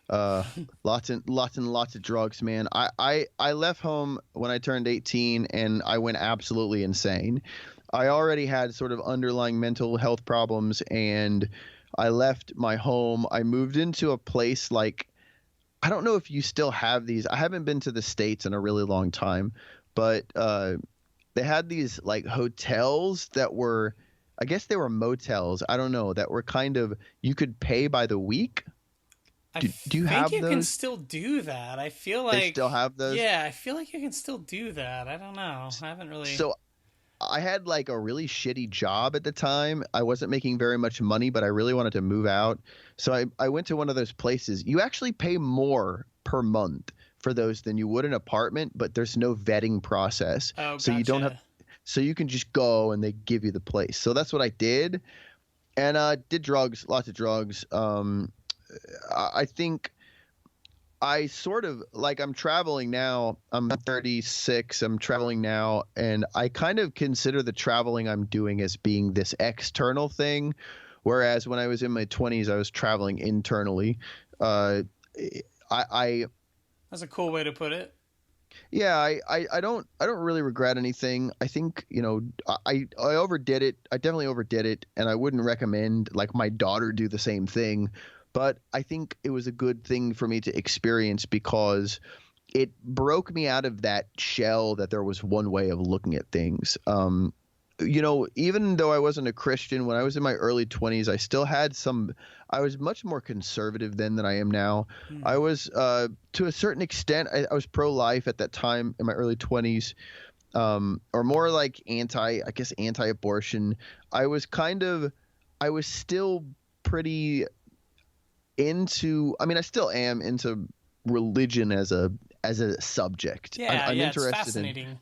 [SPEAKER 1] Lots and lots of drugs, man. I left home when I turned 18 and I went absolutely insane. I already had sort of underlying mental health problems, and I left my home. I moved into a place like, I don't know if you still have these. I haven't been to the States in a really long time, but they had these like hotels that were, I guess they were motels. I don't know, that were kind of, you could pay by the week. Do you have those? I think
[SPEAKER 3] you can still do that. I feel like
[SPEAKER 1] they still have those.
[SPEAKER 3] Yeah, I feel like you can still do that. I don't know. I haven't really.
[SPEAKER 1] So I had like a really shitty job at the time. I wasn't making very much money, but I really wanted to move out. So I went to one of those places. You actually pay more per month for those than you would an apartment, but there's no vetting process.
[SPEAKER 3] Oh,
[SPEAKER 1] So you don't have,
[SPEAKER 3] gotcha.
[SPEAKER 1] so you can just go and they give you the place. So that's what I did. And did drugs, lots of drugs. I think I sort of like I'm traveling now. I'm 36. I'm traveling now, and I kind of consider the traveling I'm doing as being this external thing, whereas when I was in my 20s, I was traveling internally. Uh, I
[SPEAKER 3] That's a cool way to put it.
[SPEAKER 1] yeah, I don't really regret anything. I think, I overdid it. I definitely overdid it, and I wouldn't recommend like my daughter do the same thing. But I think it was a good thing for me to experience because it broke me out of that shell that there was one way of looking at things. Even though I wasn't a Christian, when I was in my early 20s, I still had I was much more conservative then than I am now. I was, to a certain extent, I was pro-life at that time in my early 20s, or more like anti-abortion. I was still pretty I still am into religion as a subject.
[SPEAKER 3] Yeah,
[SPEAKER 1] I'm
[SPEAKER 3] yeah, it's
[SPEAKER 1] interested
[SPEAKER 3] fascinating.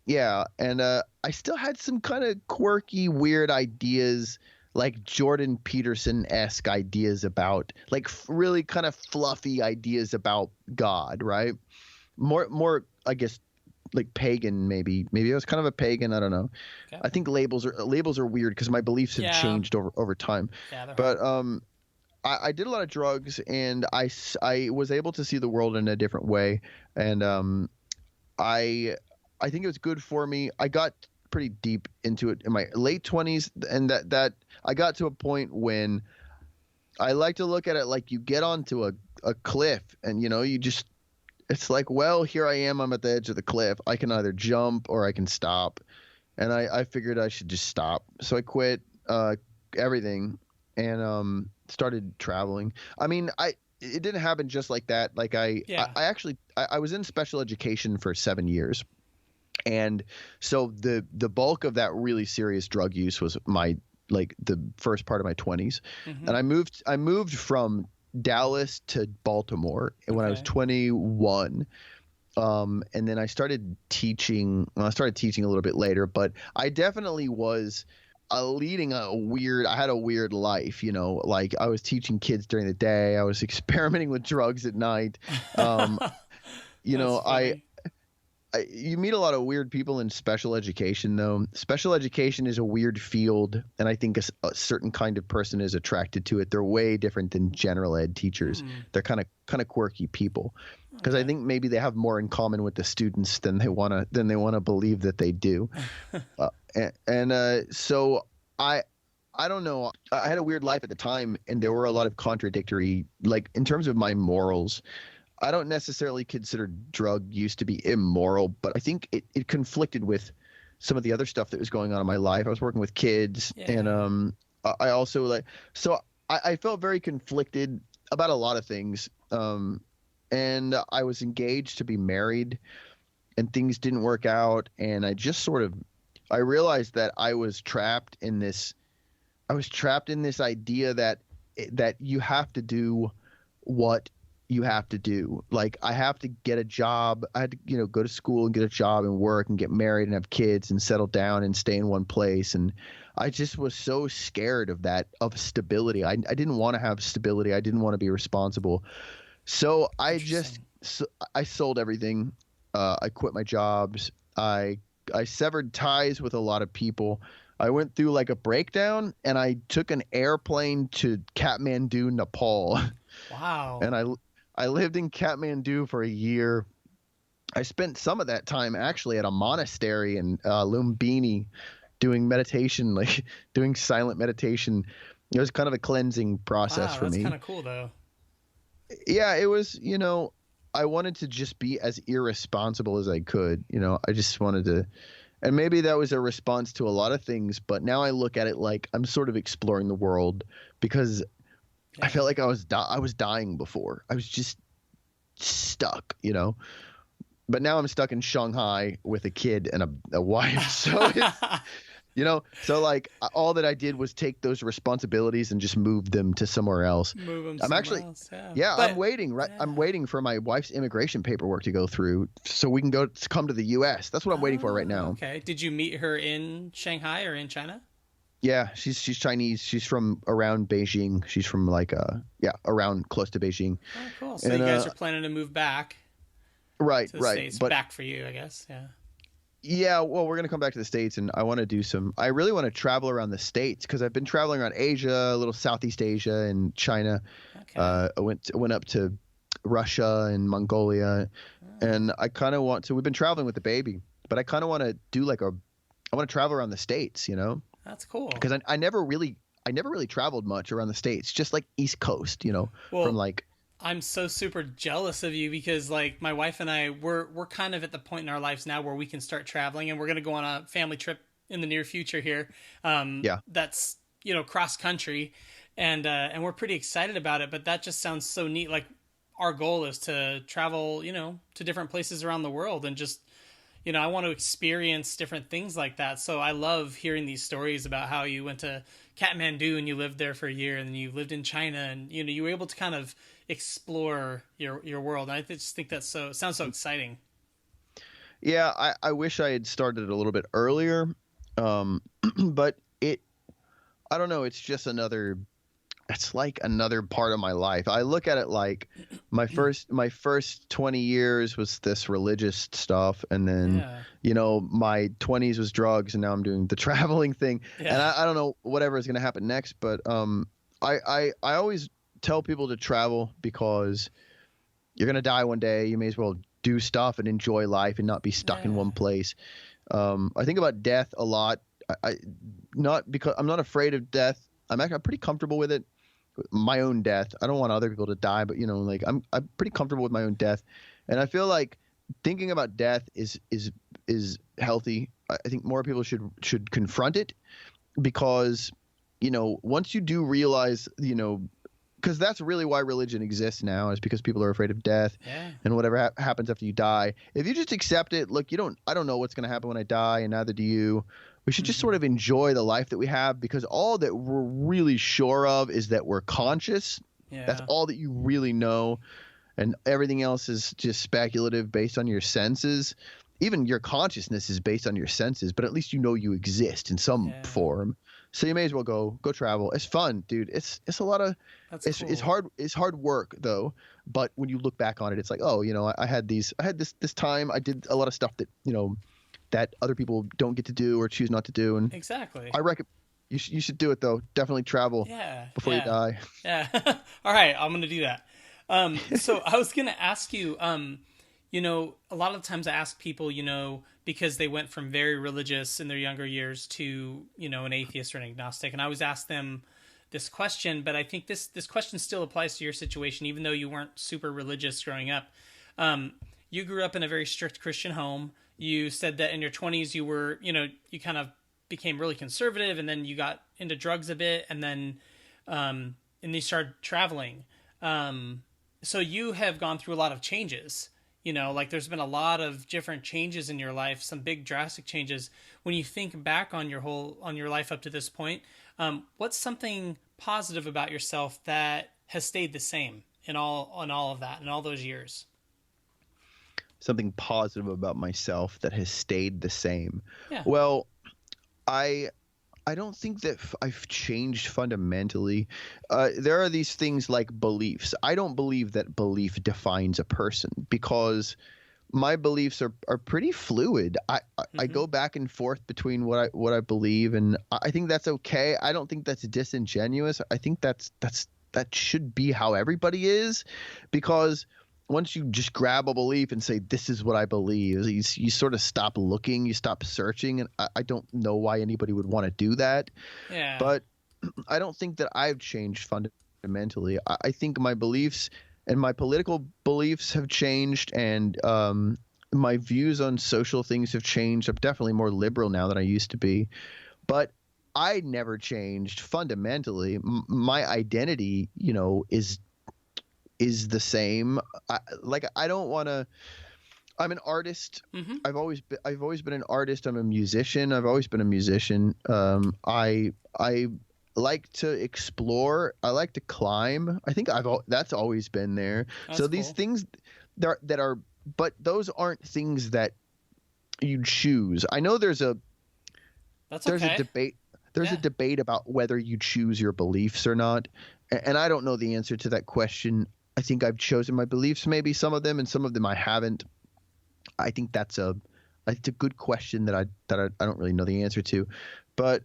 [SPEAKER 1] yeah, and I still had some kind of quirky, weird ideas, like Jordan Peterson-esque ideas about, like really kind of fluffy ideas about God, right? More, I guess, like pagan, maybe. Maybe I was kind of a pagan. I don't know.
[SPEAKER 3] Okay.
[SPEAKER 1] I think labels are weird because my beliefs have
[SPEAKER 3] Yeah.
[SPEAKER 1] changed over time.
[SPEAKER 3] Yeah, they're
[SPEAKER 1] But
[SPEAKER 3] hard.
[SPEAKER 1] I did a lot of drugs, and I was able to see the world in a different way, and I think it was good for me. I got pretty deep into it in my late 20s, and that I got to a point when I like to look at it like you get onto a cliff, and it's like, well, here I am. I'm at the edge of the cliff. I can either jump or I can stop, and I figured I should just stop. So I quit everything and started traveling. It didn't happen just like that. Like
[SPEAKER 3] Yeah.
[SPEAKER 1] I actually I was in special education for 7 years. And so the bulk of that really serious drug use was the first part of my 20s.
[SPEAKER 3] Mm-hmm.
[SPEAKER 1] And I moved from Dallas to Baltimore when I was 21. And then I started teaching. Well, I started teaching a little bit later, but I definitely was I had a weird life, like I was teaching kids during the day. I was experimenting with drugs at night. You meet a lot of weird people in special education, though. Special education is a weird field, and I think a certain kind of person is attracted to it. They're way different than general ed teachers. They're kind of quirky people, because I think maybe they have more in common with the students than they wanna believe that they do. So I don't know. I had a weird life at the time, and there were a lot of contradictory, like in terms of my morals. I don't necessarily consider drug use to be immoral, but I think it conflicted with some of the other stuff that was going on in my life. I was working with kids, and I also I felt very conflicted about a lot of things. And I was engaged to be married, and things didn't work out, and I realized that I was trapped in this idea that you have to do what you have to do. Like, I have to get a job. I had to, go to school and get a job and work and get married and have kids and settle down and stay in one place. And I just was so scared of stability. I didn't want to have stability. I didn't want to be responsible. So I sold everything. I quit my jobs. I severed ties with a lot of people. I went through like a breakdown, and I took an airplane to Kathmandu, Nepal.
[SPEAKER 3] Wow.
[SPEAKER 1] And I lived in Kathmandu for a year. I spent some of that time actually at a monastery in Lumbini doing meditation, like doing silent meditation. It was kind of a cleansing process for me.
[SPEAKER 3] That's kind of cool, though.
[SPEAKER 1] Yeah, it was, I wanted to just be as irresponsible as I could. I just wanted to. And maybe that was a response to a lot of things, but now I look at it like I'm sort of exploring the world, because I felt like I was dying before. I was just stuck, but now I'm stuck in Shanghai with a kid and a wife. So it's, so like all that I did was take those responsibilities and just move them to somewhere else.
[SPEAKER 3] Move them
[SPEAKER 1] I'm
[SPEAKER 3] somewhere
[SPEAKER 1] actually,
[SPEAKER 3] else.
[SPEAKER 1] yeah,
[SPEAKER 3] But,
[SPEAKER 1] I'm waiting, right?
[SPEAKER 3] yeah.
[SPEAKER 1] I'm waiting for my wife's immigration paperwork to go through so we can come to the US. That's what I'm waiting for right now.
[SPEAKER 3] Okay. Did you meet her in Shanghai or in China?
[SPEAKER 1] Yeah, she's Chinese. She's from around Beijing. She's from like around close to Beijing.
[SPEAKER 3] Oh, cool. So
[SPEAKER 1] And,
[SPEAKER 3] you guys are planning to move back
[SPEAKER 1] right,
[SPEAKER 3] to the States.
[SPEAKER 1] But
[SPEAKER 3] back for you, I guess. Yeah.
[SPEAKER 1] yeah, well, we're gonna come back to the States, and I want to do I really want to travel around the States because I've been traveling around Asia, a little Southeast Asia, and China.
[SPEAKER 3] Okay.
[SPEAKER 1] I went up to Russia and Mongolia, and I kind of want to. We've been traveling with the baby, but I kind of want to do I want to travel around the States,
[SPEAKER 3] That's cool.
[SPEAKER 1] because I never really traveled much around the States, just like East Coast,
[SPEAKER 3] Well,
[SPEAKER 1] from like.
[SPEAKER 3] I'm so super jealous of you because like my wife and I we're kind of at the point in our lives now where we can start traveling, and we're going to go on a family trip in the near future here. That's cross country, and we're pretty excited about it. But that just sounds so neat. Like our goal is to travel, to different places around the world, and just I want to experience different things like that. So I love hearing these stories about how you went to Kathmandu and you lived there for a year, and then you lived in China, and you were able to kind of explore your world. And I just think that's sounds so exciting.
[SPEAKER 1] Yeah, I wish I had started a little bit earlier, but I don't know. It's like another part of my life. I look at it like my first 20 years was this religious stuff, and then my 20s was drugs, and now I'm doing the traveling thing. And I don't know whatever is going to happen next, but I always tell people to travel because you're going to die one day. You may as well do stuff and enjoy life and not be stuck in one place. I think about death a lot. Not because I'm not afraid of death. I'm pretty comfortable with it. My own death. I don't want other people to die, but I'm pretty comfortable with my own death. And I feel like thinking about death is healthy. I think more people should confront it because, once you do realize, because that's really why religion exists now, is because people are afraid of death and whatever happens after you die. If you just accept it, look, I don't know what's going to happen when I die, and neither do you. We should just sort of enjoy the life that we have, because all that we're really sure of is that we're conscious. Yeah. That's all that you really know. And everything else is just speculative based on your senses. Even your consciousness is based on your senses, but at least you exist in some form. So you may as well go travel. It's fun, dude. It's a lot of cool. It's hard work though. But when you look back on it, it's like, I had this time. I did a lot of stuff that, that other people don't get to do or choose not to do. And
[SPEAKER 3] exactly.
[SPEAKER 1] I reckon you should do it though. Definitely travel before you die.
[SPEAKER 3] Yeah. All right. I'm going to do that. So I was going to ask you, a lot of times I ask people, because they went from very religious in their younger years to, an atheist or an agnostic. And I always ask them this question, but I think this question still applies to your situation, even though you weren't super religious growing up. You grew up in a very strict Christian home. You said that in your 20s you were, you kind of became really conservative, and then you got into drugs a bit, and then and you started traveling. So you have gone through a lot of changes. There's been a lot of different changes in your life, some big drastic changes. When you think back on your life up to this point, what's something positive about yourself that has stayed the same in all of that, in all those years?
[SPEAKER 1] Something positive about myself that has stayed the same.
[SPEAKER 3] Yeah.
[SPEAKER 1] Well, I don't think that I've changed fundamentally. There are these things like beliefs. I don't believe that belief defines a person, because my beliefs are pretty fluid. I go back and forth between what I believe, and I think that's okay. I don't think that's disingenuous. I think that should be how everybody is, because once you just grab a belief and say, this is what I believe, you sort of stop looking, you stop searching. And I don't know why anybody would want to do that. Yeah. But I don't think that I've changed fundamentally. I think my beliefs and my political beliefs have changed, and my views on social things have changed. I'm definitely more liberal now than I used to be. But I never changed fundamentally. My identity, is the same. I don't want to I'm an artist.
[SPEAKER 3] Mm-hmm.
[SPEAKER 1] I've always been an artist. I'm a musician. I've always been a musician. I like to explore. I like to climb. I think that's always been there.
[SPEAKER 3] That's
[SPEAKER 1] So these
[SPEAKER 3] cool.
[SPEAKER 1] things that are, but those aren't things that you choose. I know
[SPEAKER 3] That's
[SPEAKER 1] there's a
[SPEAKER 3] okay.
[SPEAKER 1] debate. There's a
[SPEAKER 3] Yeah.
[SPEAKER 1] debate about whether you choose your beliefs or not, and I don't know the answer to that question. I think I've chosen my beliefs, maybe some of them, and some of them I haven't. I think it's a good question that I don't really know the answer to, but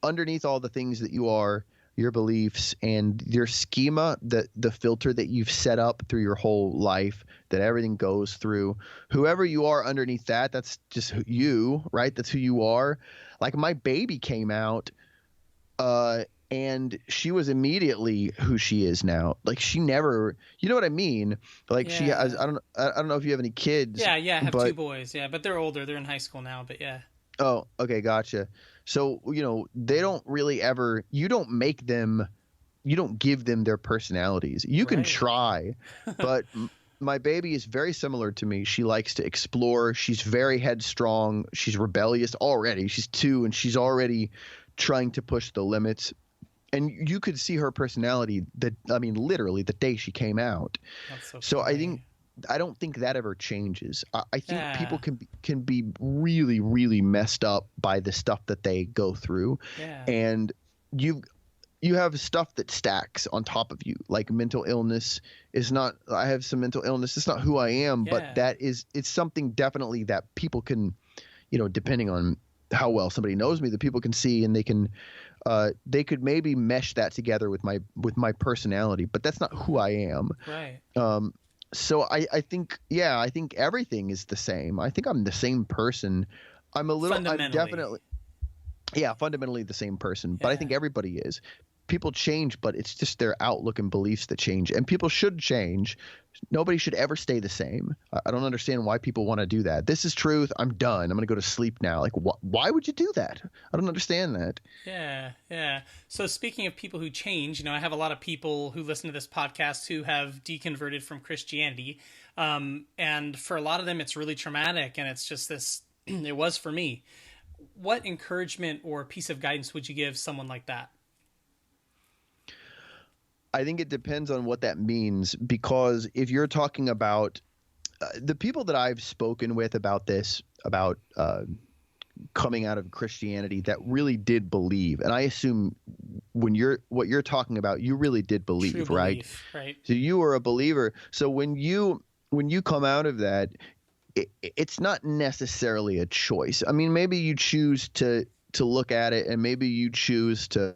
[SPEAKER 1] underneath all the things that you are, your beliefs and your schema, the filter that you've set up through your whole life, that everything goes through, whoever you are underneath that, that's just you, right? That's who you are. Like my baby came out, and she was immediately who she is now. Like she never, you know what I mean? Like she has,
[SPEAKER 3] Yeah.
[SPEAKER 1] I don't know if you have any kids,
[SPEAKER 3] Yeah, yeah, I have two
[SPEAKER 1] but
[SPEAKER 3] boys. Yeah, but they're older. They're in high school now, but yeah.
[SPEAKER 1] oh, okay, gotcha. So, they don't really ever, you don't give them their personalities. You can
[SPEAKER 3] Right.
[SPEAKER 1] try, but my baby is very similar to me. She likes to explore. She's very headstrong. She's rebellious already. She's 2 and she's already trying to push the limits. And you could see her personality literally the day she came out.
[SPEAKER 3] That's so
[SPEAKER 1] So
[SPEAKER 3] funny.
[SPEAKER 1] I don't think that ever changes. I think people
[SPEAKER 3] Yeah.
[SPEAKER 1] can be really, really messed up by the stuff that they go through,
[SPEAKER 3] Yeah.
[SPEAKER 1] and you you have stuff that stacks on top of you. Like mental illness is not. I have some mental illness. It's not who I am, but
[SPEAKER 3] Yeah.
[SPEAKER 1] it's something definitely that people can, depending on how well somebody knows me, that people can see, and they could maybe mesh that together with my personality, but that's not who I am.
[SPEAKER 3] Right.
[SPEAKER 1] So I think, yeah, I think everything is the same. I think I'm the same person. I'm
[SPEAKER 3] Fundamentally.
[SPEAKER 1] definitely, yeah, fundamentally the same person, but I
[SPEAKER 3] Yeah.
[SPEAKER 1] think everybody is. People change, but it's just their outlook and beliefs that change, and people should change. Nobody should ever stay the same. I don't understand why people want to do that. This is truth. I'm done. I'm going to go to sleep now. Like, why would you do that? I don't understand that.
[SPEAKER 3] Yeah, yeah. So speaking of people who change, I have a lot of people who listen to this podcast who have deconverted from Christianity, and for a lot of them, it's really traumatic, and it's just this. It was for me. What encouragement or piece of guidance would you give someone like that?
[SPEAKER 1] I think it depends on what that means, because if you're talking about the people that I've spoken with about this, about coming out of Christianity, that really did believe, and I assume what you're talking about, you really did
[SPEAKER 3] True
[SPEAKER 1] believe, right?
[SPEAKER 3] belief, right?
[SPEAKER 1] So you were a believer. So when you come out of that, it's not necessarily a choice. I mean, maybe you choose to look at it, and maybe you choose to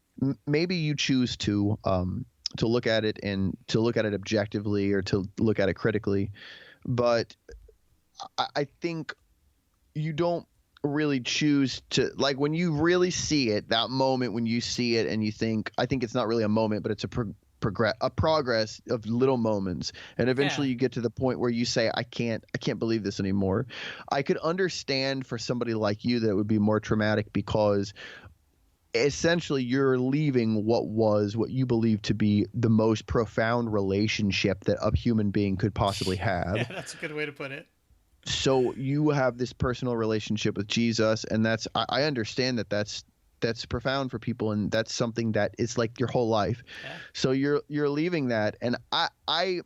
[SPEAKER 1] look at it, and to look at it objectively, or to look at it critically. But I think you don't really choose to, like, when you really see it, that moment when you see it and you think, I think it's not really a moment, but it's a progress of little moments, and
[SPEAKER 3] Yeah,
[SPEAKER 1] eventually you get to the point where you say, I can't believe this anymore. I could understand for somebody like you that it would be more traumatic, because essentially you're leaving what you believe to be the most profound relationship that a human being could possibly have.
[SPEAKER 3] yeah. That's a good way to put it.
[SPEAKER 1] So you have this personal relationship with Jesus, and I understand that's profound for people, and that's something that is like your whole life.
[SPEAKER 3] Yeah,
[SPEAKER 1] So you're leaving that, and I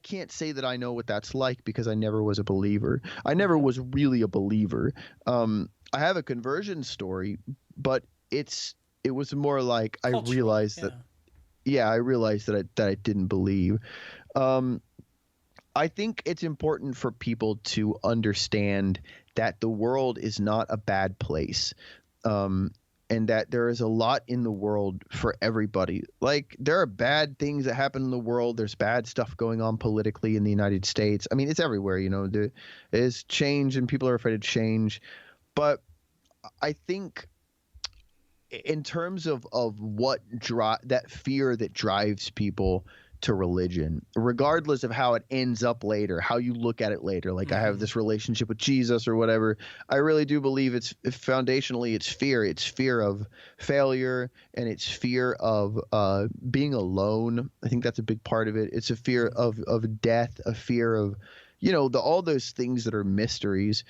[SPEAKER 1] can't say that I know what that's like, because I never was a believer. I never was really a believer. I have a conversion story, but it was more like I
[SPEAKER 3] cultural.
[SPEAKER 1] realized that,
[SPEAKER 3] Yeah,
[SPEAKER 1] yeah, I realized that I didn't believe. Um, I think it's important for people to understand that the world is not a bad place. And that there is a lot in the world for everybody. Like, there are bad things that happen in the world. There's bad stuff going on politically in the United States. I mean, it's everywhere, there is change, and people are afraid of change. But I think in terms of what that fear that drives people to religion, regardless of how it ends up later, how you look at it later, like I have this relationship with Jesus or whatever, I really do believe it's foundationally it's fear. It's fear of failure, and it's fear of being alone. I think that's a big part of it. It's a fear of death, a fear of all those things that are mysteries.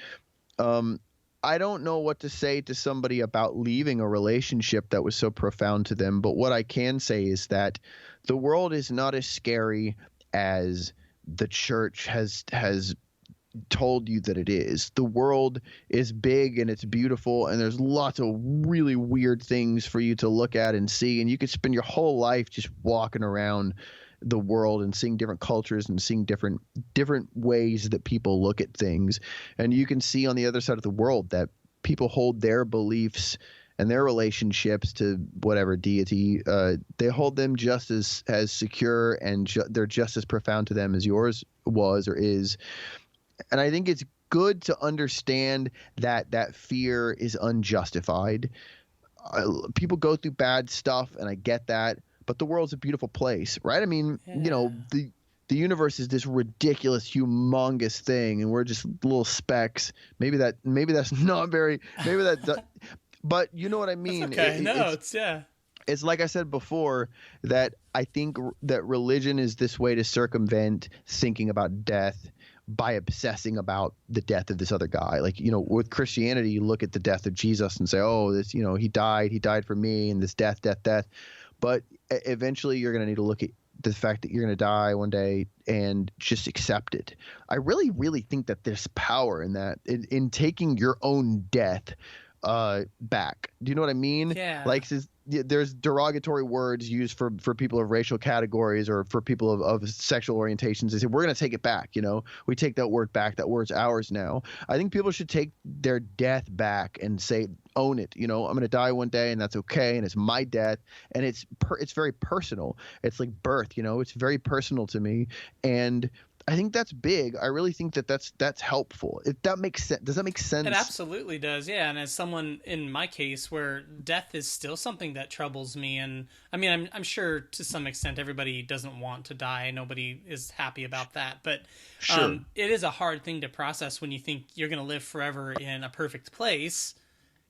[SPEAKER 1] I don't know what to say to somebody about leaving a relationship that was so profound to them, but what I can say is that the world is not as scary as the church has told you that it is. The world is big and it's beautiful, and there's lots of really weird things for you to look at and see, and you could spend your whole life just walking around the world and seeing different cultures and seeing different ways that people look at things. And you can see on the other side of the world that people hold their beliefs and their relationships to whatever deity, they hold them just as secure, and they're just as profound to them as yours was or is. And I think it's good to understand that fear is unjustified. People go through bad stuff, and I get that. But the world's a beautiful place, right? I mean, the universe is this ridiculous, humongous thing, and we're just little specks. Maybe that's not very. But you know what I mean?
[SPEAKER 3] It's
[SPEAKER 1] It's like I said before, that I think that religion is this way to circumvent thinking about death by obsessing about the death of this other guy. Like, with Christianity, you look at the death of Jesus and say, oh, this, he died for me, and this death. But eventually you're going to need to look at the fact that you're going to die one day and just accept it. I really, really think that there's power in that, in taking your own death back. Do you know what I mean?
[SPEAKER 3] Yeah.
[SPEAKER 1] Like, there's derogatory words used for people of racial categories or for people of sexual orientations. They say, we're going to take it back. We take that word back. That word's ours now. I think people should take their death back and say, own it. I'm going to die one day, and that's okay. And it's my death. And it's very personal. It's like birth, it's very personal to me. And I think that's big. I really think that that's helpful. If that makes sense. Does that make sense?
[SPEAKER 3] It absolutely does. Yeah. And as someone in my case where death is still something that troubles me, and I mean, I'm sure to some extent everybody doesn't want to die. Nobody is happy about that. But
[SPEAKER 1] sure.
[SPEAKER 3] It is a hard thing to process when you think you're going to live forever in a perfect place,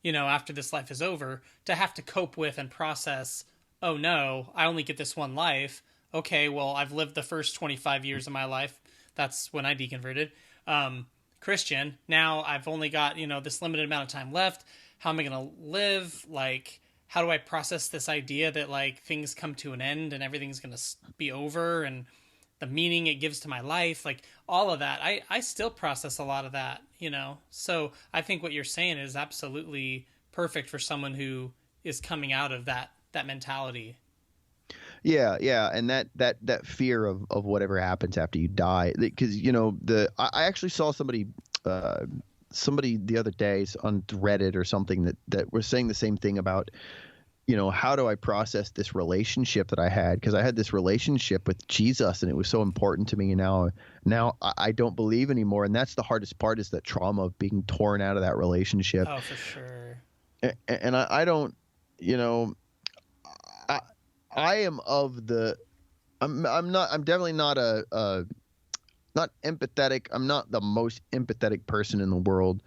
[SPEAKER 3] after this life is over, to have to cope with and process, oh no, I only get this one life. Okay, well, I've lived the first 25 years of my life. That's when I deconverted. Christian. Now I've only got, this limited amount of time left. How am I going to live? Like, how do I process this idea that, like, things come to an end and everything's going to be over, and the meaning it gives to my life, like, all of that. I still process a lot of that, So I think what you're saying is absolutely perfect for someone who is coming out of that mentality.
[SPEAKER 1] Yeah, and that fear of whatever happens after you die, because I actually saw somebody the other day on Reddit or something that was saying the same thing about, how do I process this relationship that I had, because I had this relationship with Jesus and it was so important to me, and now I don't believe anymore, and that's the hardest part, is that trauma of being torn out of that relationship.
[SPEAKER 3] Oh, for sure.
[SPEAKER 1] And I don't, I am of the, I'm definitely not not empathetic. I'm not the most empathetic person in the world.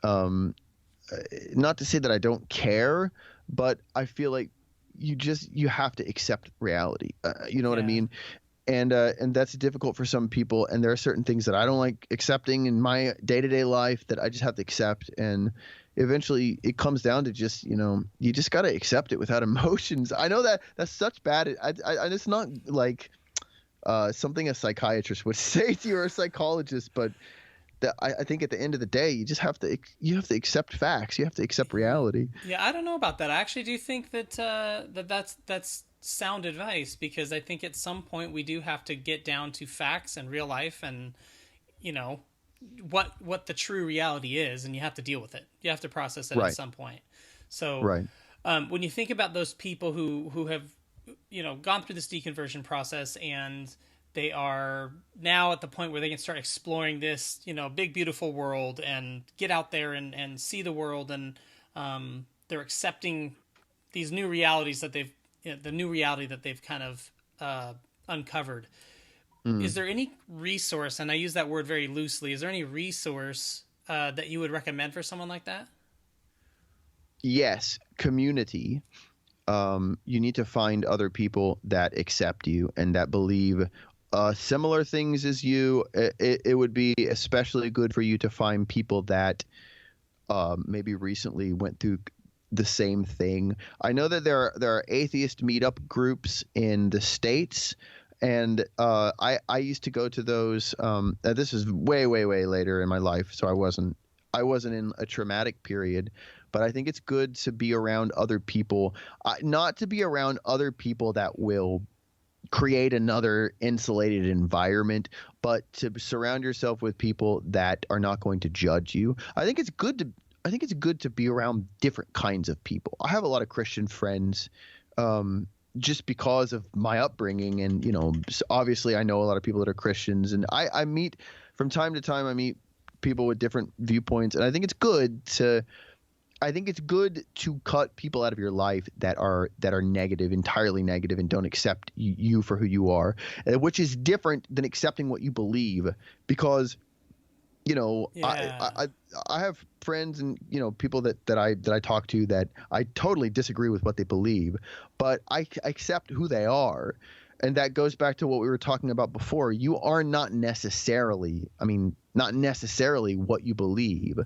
[SPEAKER 1] Not to say that I don't care, but I feel like you have to accept reality. You know what I mean? And that's difficult for some people. And there are certain things that I don't like accepting in my day-to-day life that I just have to accept. And eventually it comes down to just, you just got to accept it without emotions. I know that's such bad. It's not like something a psychiatrist would say to you, or a psychologist, but I think at the end of the day, you have to accept facts. You have to accept reality.
[SPEAKER 3] Yeah, I don't know about that. I actually do think that that's sound advice, because I think at some point we do have to get down to facts and real life, and what the true reality is, and you have to deal with it. You have to process it at some point. So when you think about those people who have gone through this deconversion process, and they are now at the point where they can start exploring this, big, beautiful world, and get out there and see the world, and they're accepting these new realities that the new reality that they've kind of uncovered. Is there any resource, and I use that word very loosely, is there any resource that you would recommend for someone like that?
[SPEAKER 1] Yes, community. You need to find other people that accept you and that believe similar things as you. It would be especially good for you to find people that maybe recently went through the same thing. I know that there are atheist meetup groups in the States, and I used to go to those. This is way later in my life, so I wasn't in a traumatic period, but I think it's good to be around other people, not to be around other people that will create another insulated environment, but to surround yourself with people that are not going to judge you. I think it's good to be around different kinds of people. I have a lot of Christian friends, just because of my upbringing, and obviously I know a lot of people that are Christians, and I meet from time to time. I meet people with different viewpoints, and I think it's good to cut people out of your life that are negative, entirely negative, and don't accept you for who you are, which is different than accepting what you believe. Because I have friends and people that I talk to that I totally disagree with what they believe, but I accept who they are. And that goes back to what we were talking about before. You are not necessarily what you believe,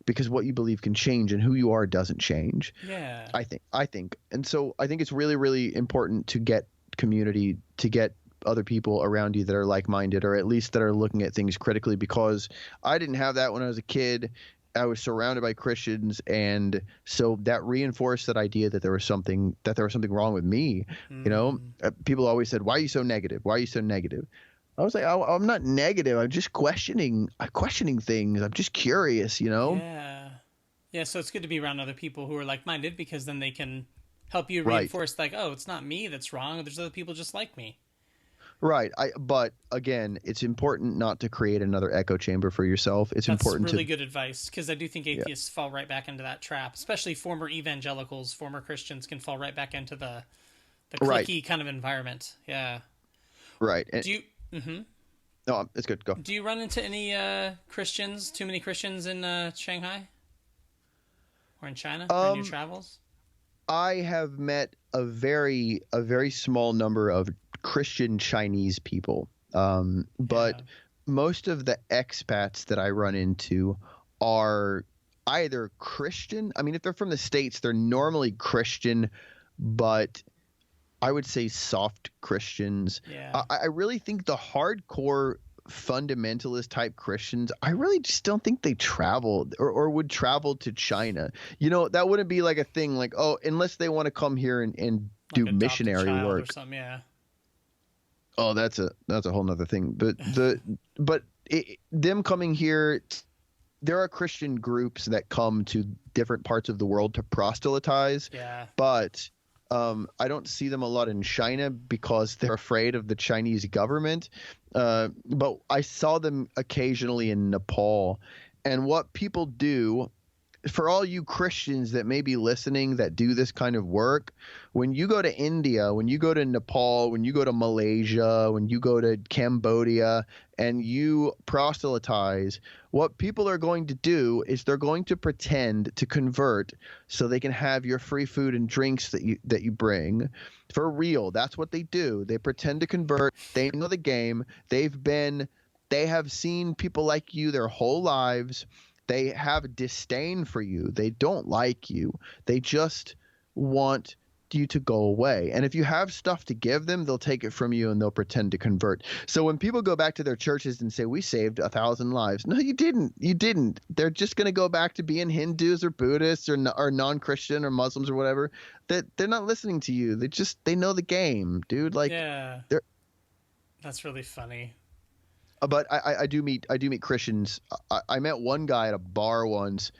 [SPEAKER 1] because what you believe can change, and who you are doesn't change.
[SPEAKER 3] Yeah.
[SPEAKER 1] I think. And so I think it's really, really important to get community, to get other people around you that are like-minded, or at least that are looking at things critically, because I didn't have that when I was a kid. I was surrounded by Christians, and so that reinforced that idea that there was something wrong with me. People always said, "Why are you so negative? Why are you so negative?" I was like, I'm not negative. I'm just questioning things. I'm just curious,
[SPEAKER 3] Yeah. Yeah, so it's good to be around other people who are like-minded, because then they can help you reinforce, like, oh, it's not me that's wrong. There's other people just like me.
[SPEAKER 1] Right. But again, it's important not to create another echo chamber for yourself. That's important.
[SPEAKER 3] That's really good advice, because I do think atheists fall right back into that trap, especially former evangelicals, former Christians can fall right back into the cliquey kind of environment. Yeah.
[SPEAKER 1] Right.
[SPEAKER 3] Do you... Mm-hmm.
[SPEAKER 1] No, it's good. Go.
[SPEAKER 3] Do you run into any Christians, too many Christians in Shanghai? Or in China in your travels?
[SPEAKER 1] I have met a very small number of Christian Chinese people. But most of the expats that I run into are either Christian. I mean, if they're from the States, they're normally Christian, but I would say soft Christians.
[SPEAKER 3] Yeah.
[SPEAKER 1] I really think the hardcore fundamentalist type Christians, I really just don't think they traveled or would travel to China. That wouldn't be like a thing, like, oh, unless they want to come here and do like missionary work
[SPEAKER 3] or something, yeah.
[SPEAKER 1] Oh, that's a whole nother thing. But them coming here, there are Christian groups that come to different parts of the world to proselytize.
[SPEAKER 3] Yeah.
[SPEAKER 1] But I don't see them a lot in China because they're afraid of the Chinese government. But I saw them occasionally in Nepal. And what people do, for all you Christians that may be listening that do this kind of work, when you go to India, when you go to Nepal, when you go to Malaysia, when you go to Cambodia and you proselytize, what people are going to do is they're going to pretend to convert so they can have your free food and drinks that you bring. For real, that's what they do. They pretend to convert. They know the game. They have seen people like you their whole lives. They have disdain for you. They don't like you. They just want you to go away. And if you have stuff to give them, they'll take it from you and they'll pretend to convert. So when people go back to their churches and say, we saved 1,000 lives. No, you didn't. You didn't. They're just going to go back to being Hindus or Buddhists or non-Christian or Muslims or whatever. That they're not listening to you. They know the game, dude. Like,
[SPEAKER 3] yeah, that's really funny.
[SPEAKER 1] But I do meet Christians. I met one guy at a bar once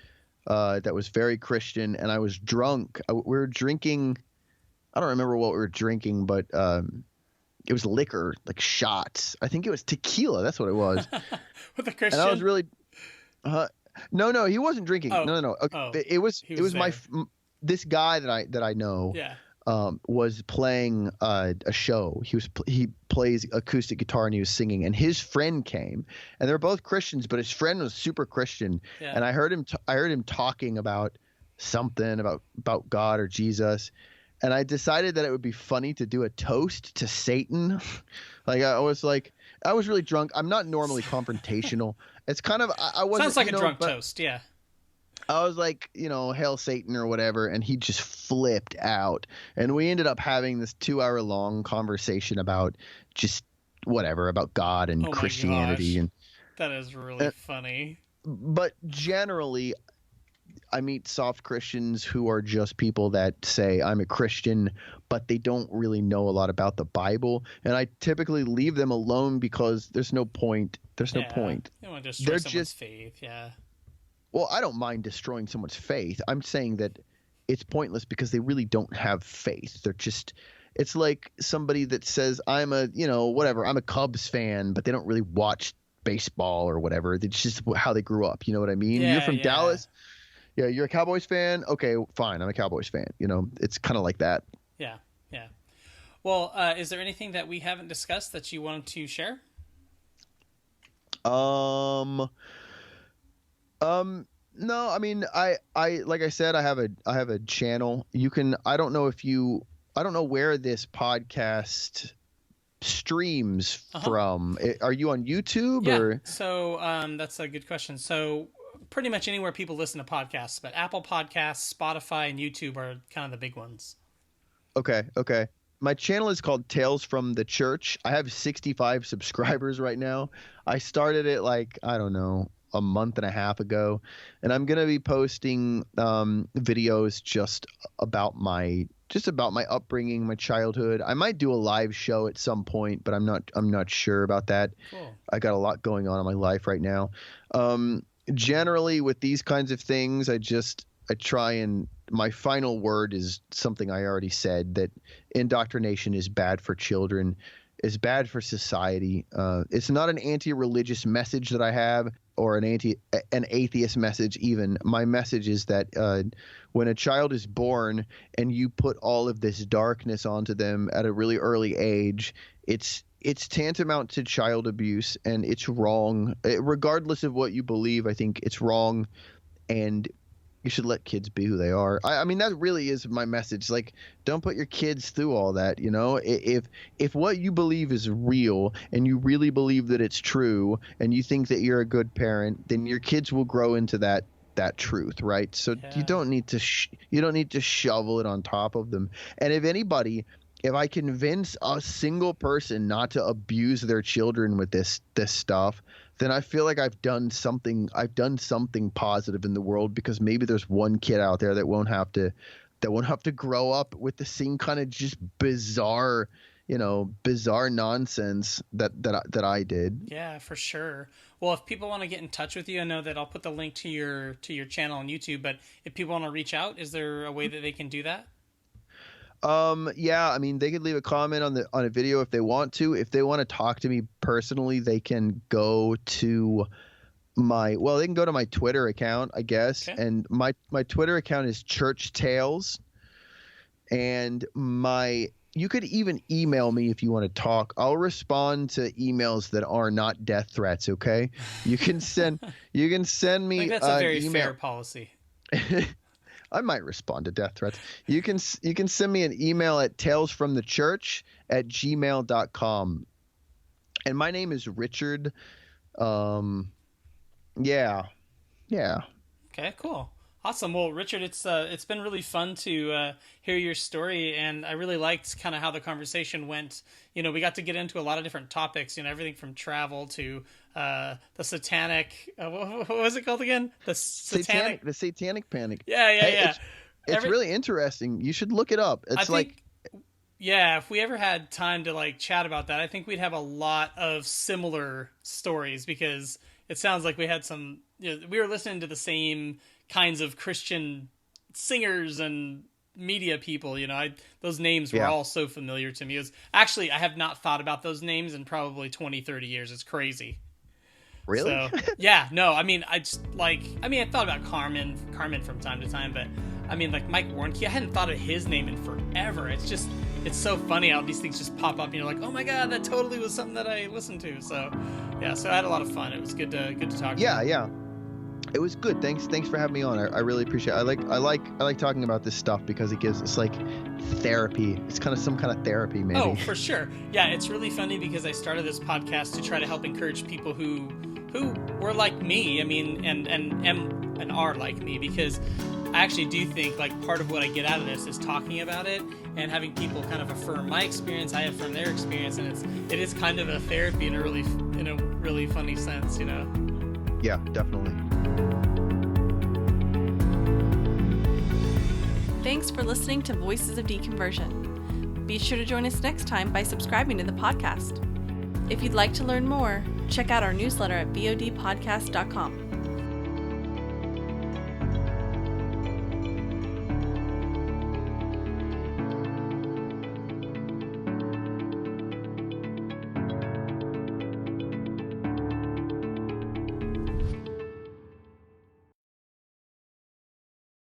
[SPEAKER 1] that was very Christian, and I was drunk. We were drinking. I don't remember what we were drinking, but it was liquor, like shots. I think it was tequila. That's what it was.
[SPEAKER 3] With a Christian?
[SPEAKER 1] And I was really no, he wasn't drinking.
[SPEAKER 3] Oh.
[SPEAKER 1] No. Okay.
[SPEAKER 3] Oh.
[SPEAKER 1] It was this guy that I know.
[SPEAKER 3] Yeah.
[SPEAKER 1] Was playing a show. He plays acoustic guitar and he was singing, and his friend came, and they're both Christians, but his friend was super Christian.
[SPEAKER 3] Yeah.
[SPEAKER 1] And I heard him talking about something about God or Jesus, and I decided that it would be funny to do a toast to Satan. I was really drunk. I'm not normally confrontational. It's kind of I wasn't.
[SPEAKER 3] Sounds like a drunk toast, yeah.
[SPEAKER 1] I was like, hail Satan or whatever, and he just flipped out. And we ended up having this 2-hour long conversation about just whatever, about God and Christianity. And
[SPEAKER 3] that is really funny.
[SPEAKER 1] But generally, I meet soft Christians who are just people that say, I'm a Christian, but they don't really know a lot about the Bible. And I typically leave them alone because there's no point. There's no point.
[SPEAKER 3] You don't want to destroy someone's faith, yeah.
[SPEAKER 1] Well, I don't mind destroying someone's faith. I'm saying that it's pointless because they really don't have faith. It's like somebody that says, I'm a Cubs fan, but they don't really watch baseball or whatever. It's just how they grew up. You know what I mean?
[SPEAKER 3] Yeah,
[SPEAKER 1] you're from Dallas. Yeah, you're a Cowboys fan? Okay, fine. I'm a Cowboys fan. It's kind of like that.
[SPEAKER 3] Yeah. Well, is there anything that we haven't discussed that you wanted to share?
[SPEAKER 1] No, I mean, I like I said, I have a channel. I don't know where this podcast streams from. Are you on YouTube or?
[SPEAKER 3] So, that's a good question. So pretty much anywhere people listen to podcasts, but Apple Podcasts, Spotify, and YouTube are kind of the big ones.
[SPEAKER 1] Okay. My channel is called Tales from the Church. I have 65 subscribers right now. I started it I don't know, a month and a half ago, and I'm going to be posting videos just about my upbringing, my childhood. I might do a live show at some point, but I'm not sure about that.
[SPEAKER 3] Cool.
[SPEAKER 1] I got a lot going on in my life right now. Generally with these kinds of things, I try, and my final word is something I already said, that indoctrination is bad for children, is bad for society. It's not an anti-religious message that I have, or an atheist message even. My message is that when a child is born and you put all of this darkness onto them at a really early age, it's tantamount to child abuse, and it's wrong. Regardless of what you believe, I think it's wrong, and you should let kids be who they are. I mean, that really is my message. Don't put your kids through all that, If what you believe is real and you really believe that it's true and you think that you're a good parent, then your kids will grow into that truth, right? So you don't need to shovel it on top of them. And if I convince a single person not to abuse their children with this stuff, then I feel like I've done something positive in the world, because maybe there's one kid out there that won't have to grow up with the same kind of just bizarre nonsense that I did.
[SPEAKER 3] Yeah, for sure. Well, if people want to get in touch with you, I know that I'll put the link to your channel on YouTube, but if people want to reach out, is there a way that they can do that?
[SPEAKER 1] Yeah, I mean, they could leave a comment on a video if they want to. If they want to talk to me personally, they can go to my Twitter account, I guess. Okay. And my Twitter account is Church Tales. And you could even email me if you want to talk. I'll respond to emails that are not death threats, okay? You can send me
[SPEAKER 3] I think that's a very fair policy.
[SPEAKER 1] I might respond to death threats. You can send me an email at talesfromthechurch@gmail.com. And my name is Richard. Yeah.
[SPEAKER 3] Okay, cool. Awesome. Well, Richard, it's been really fun to hear your story, and I really liked kind of how the conversation went. We got to get into a lot of different topics, everything from travel to the satanic. What was it called again? The Satanic
[SPEAKER 1] Panic.
[SPEAKER 3] Yeah.
[SPEAKER 1] It's really interesting. You should look it up.
[SPEAKER 3] Yeah, if we ever had time to chat about that, I think we'd have a lot of similar stories, because it sounds like we had some. We were listening to the same kinds of Christian singers and media people. Those names were all so familiar to me. I have not thought about those names in probably 20, 30 years. It's crazy.
[SPEAKER 1] Really?
[SPEAKER 3] So, yeah, no, I mean, I thought about Carmen from time to time, but Mike Warnke, I hadn't thought of his name in forever. It's so funny how these things just pop up and you're like, oh my God, that totally was something that I listened to. So yeah, so I had a lot of fun. It was good to talk to you.
[SPEAKER 1] Yeah. It was good. Thanks for having me on. I really appreciate it. I like talking about this stuff because it gives it's like therapy. It's kind of some kind of therapy, maybe.
[SPEAKER 3] Oh, for sure. Yeah, it's really funny because I started this podcast to try to help encourage people who were like me. I mean, and are like me, because I actually do think like part of what I get out of this is talking about it and having people kind of affirm my experience, I affirm their experience, and it is kind of a therapy in a really funny sense, you know.
[SPEAKER 1] Yeah, definitely.
[SPEAKER 2] Thanks for listening to Voices of Deconversion. Be sure to join us next time by subscribing to the podcast. If you'd like to learn more, check out our newsletter at vodpodcast.com.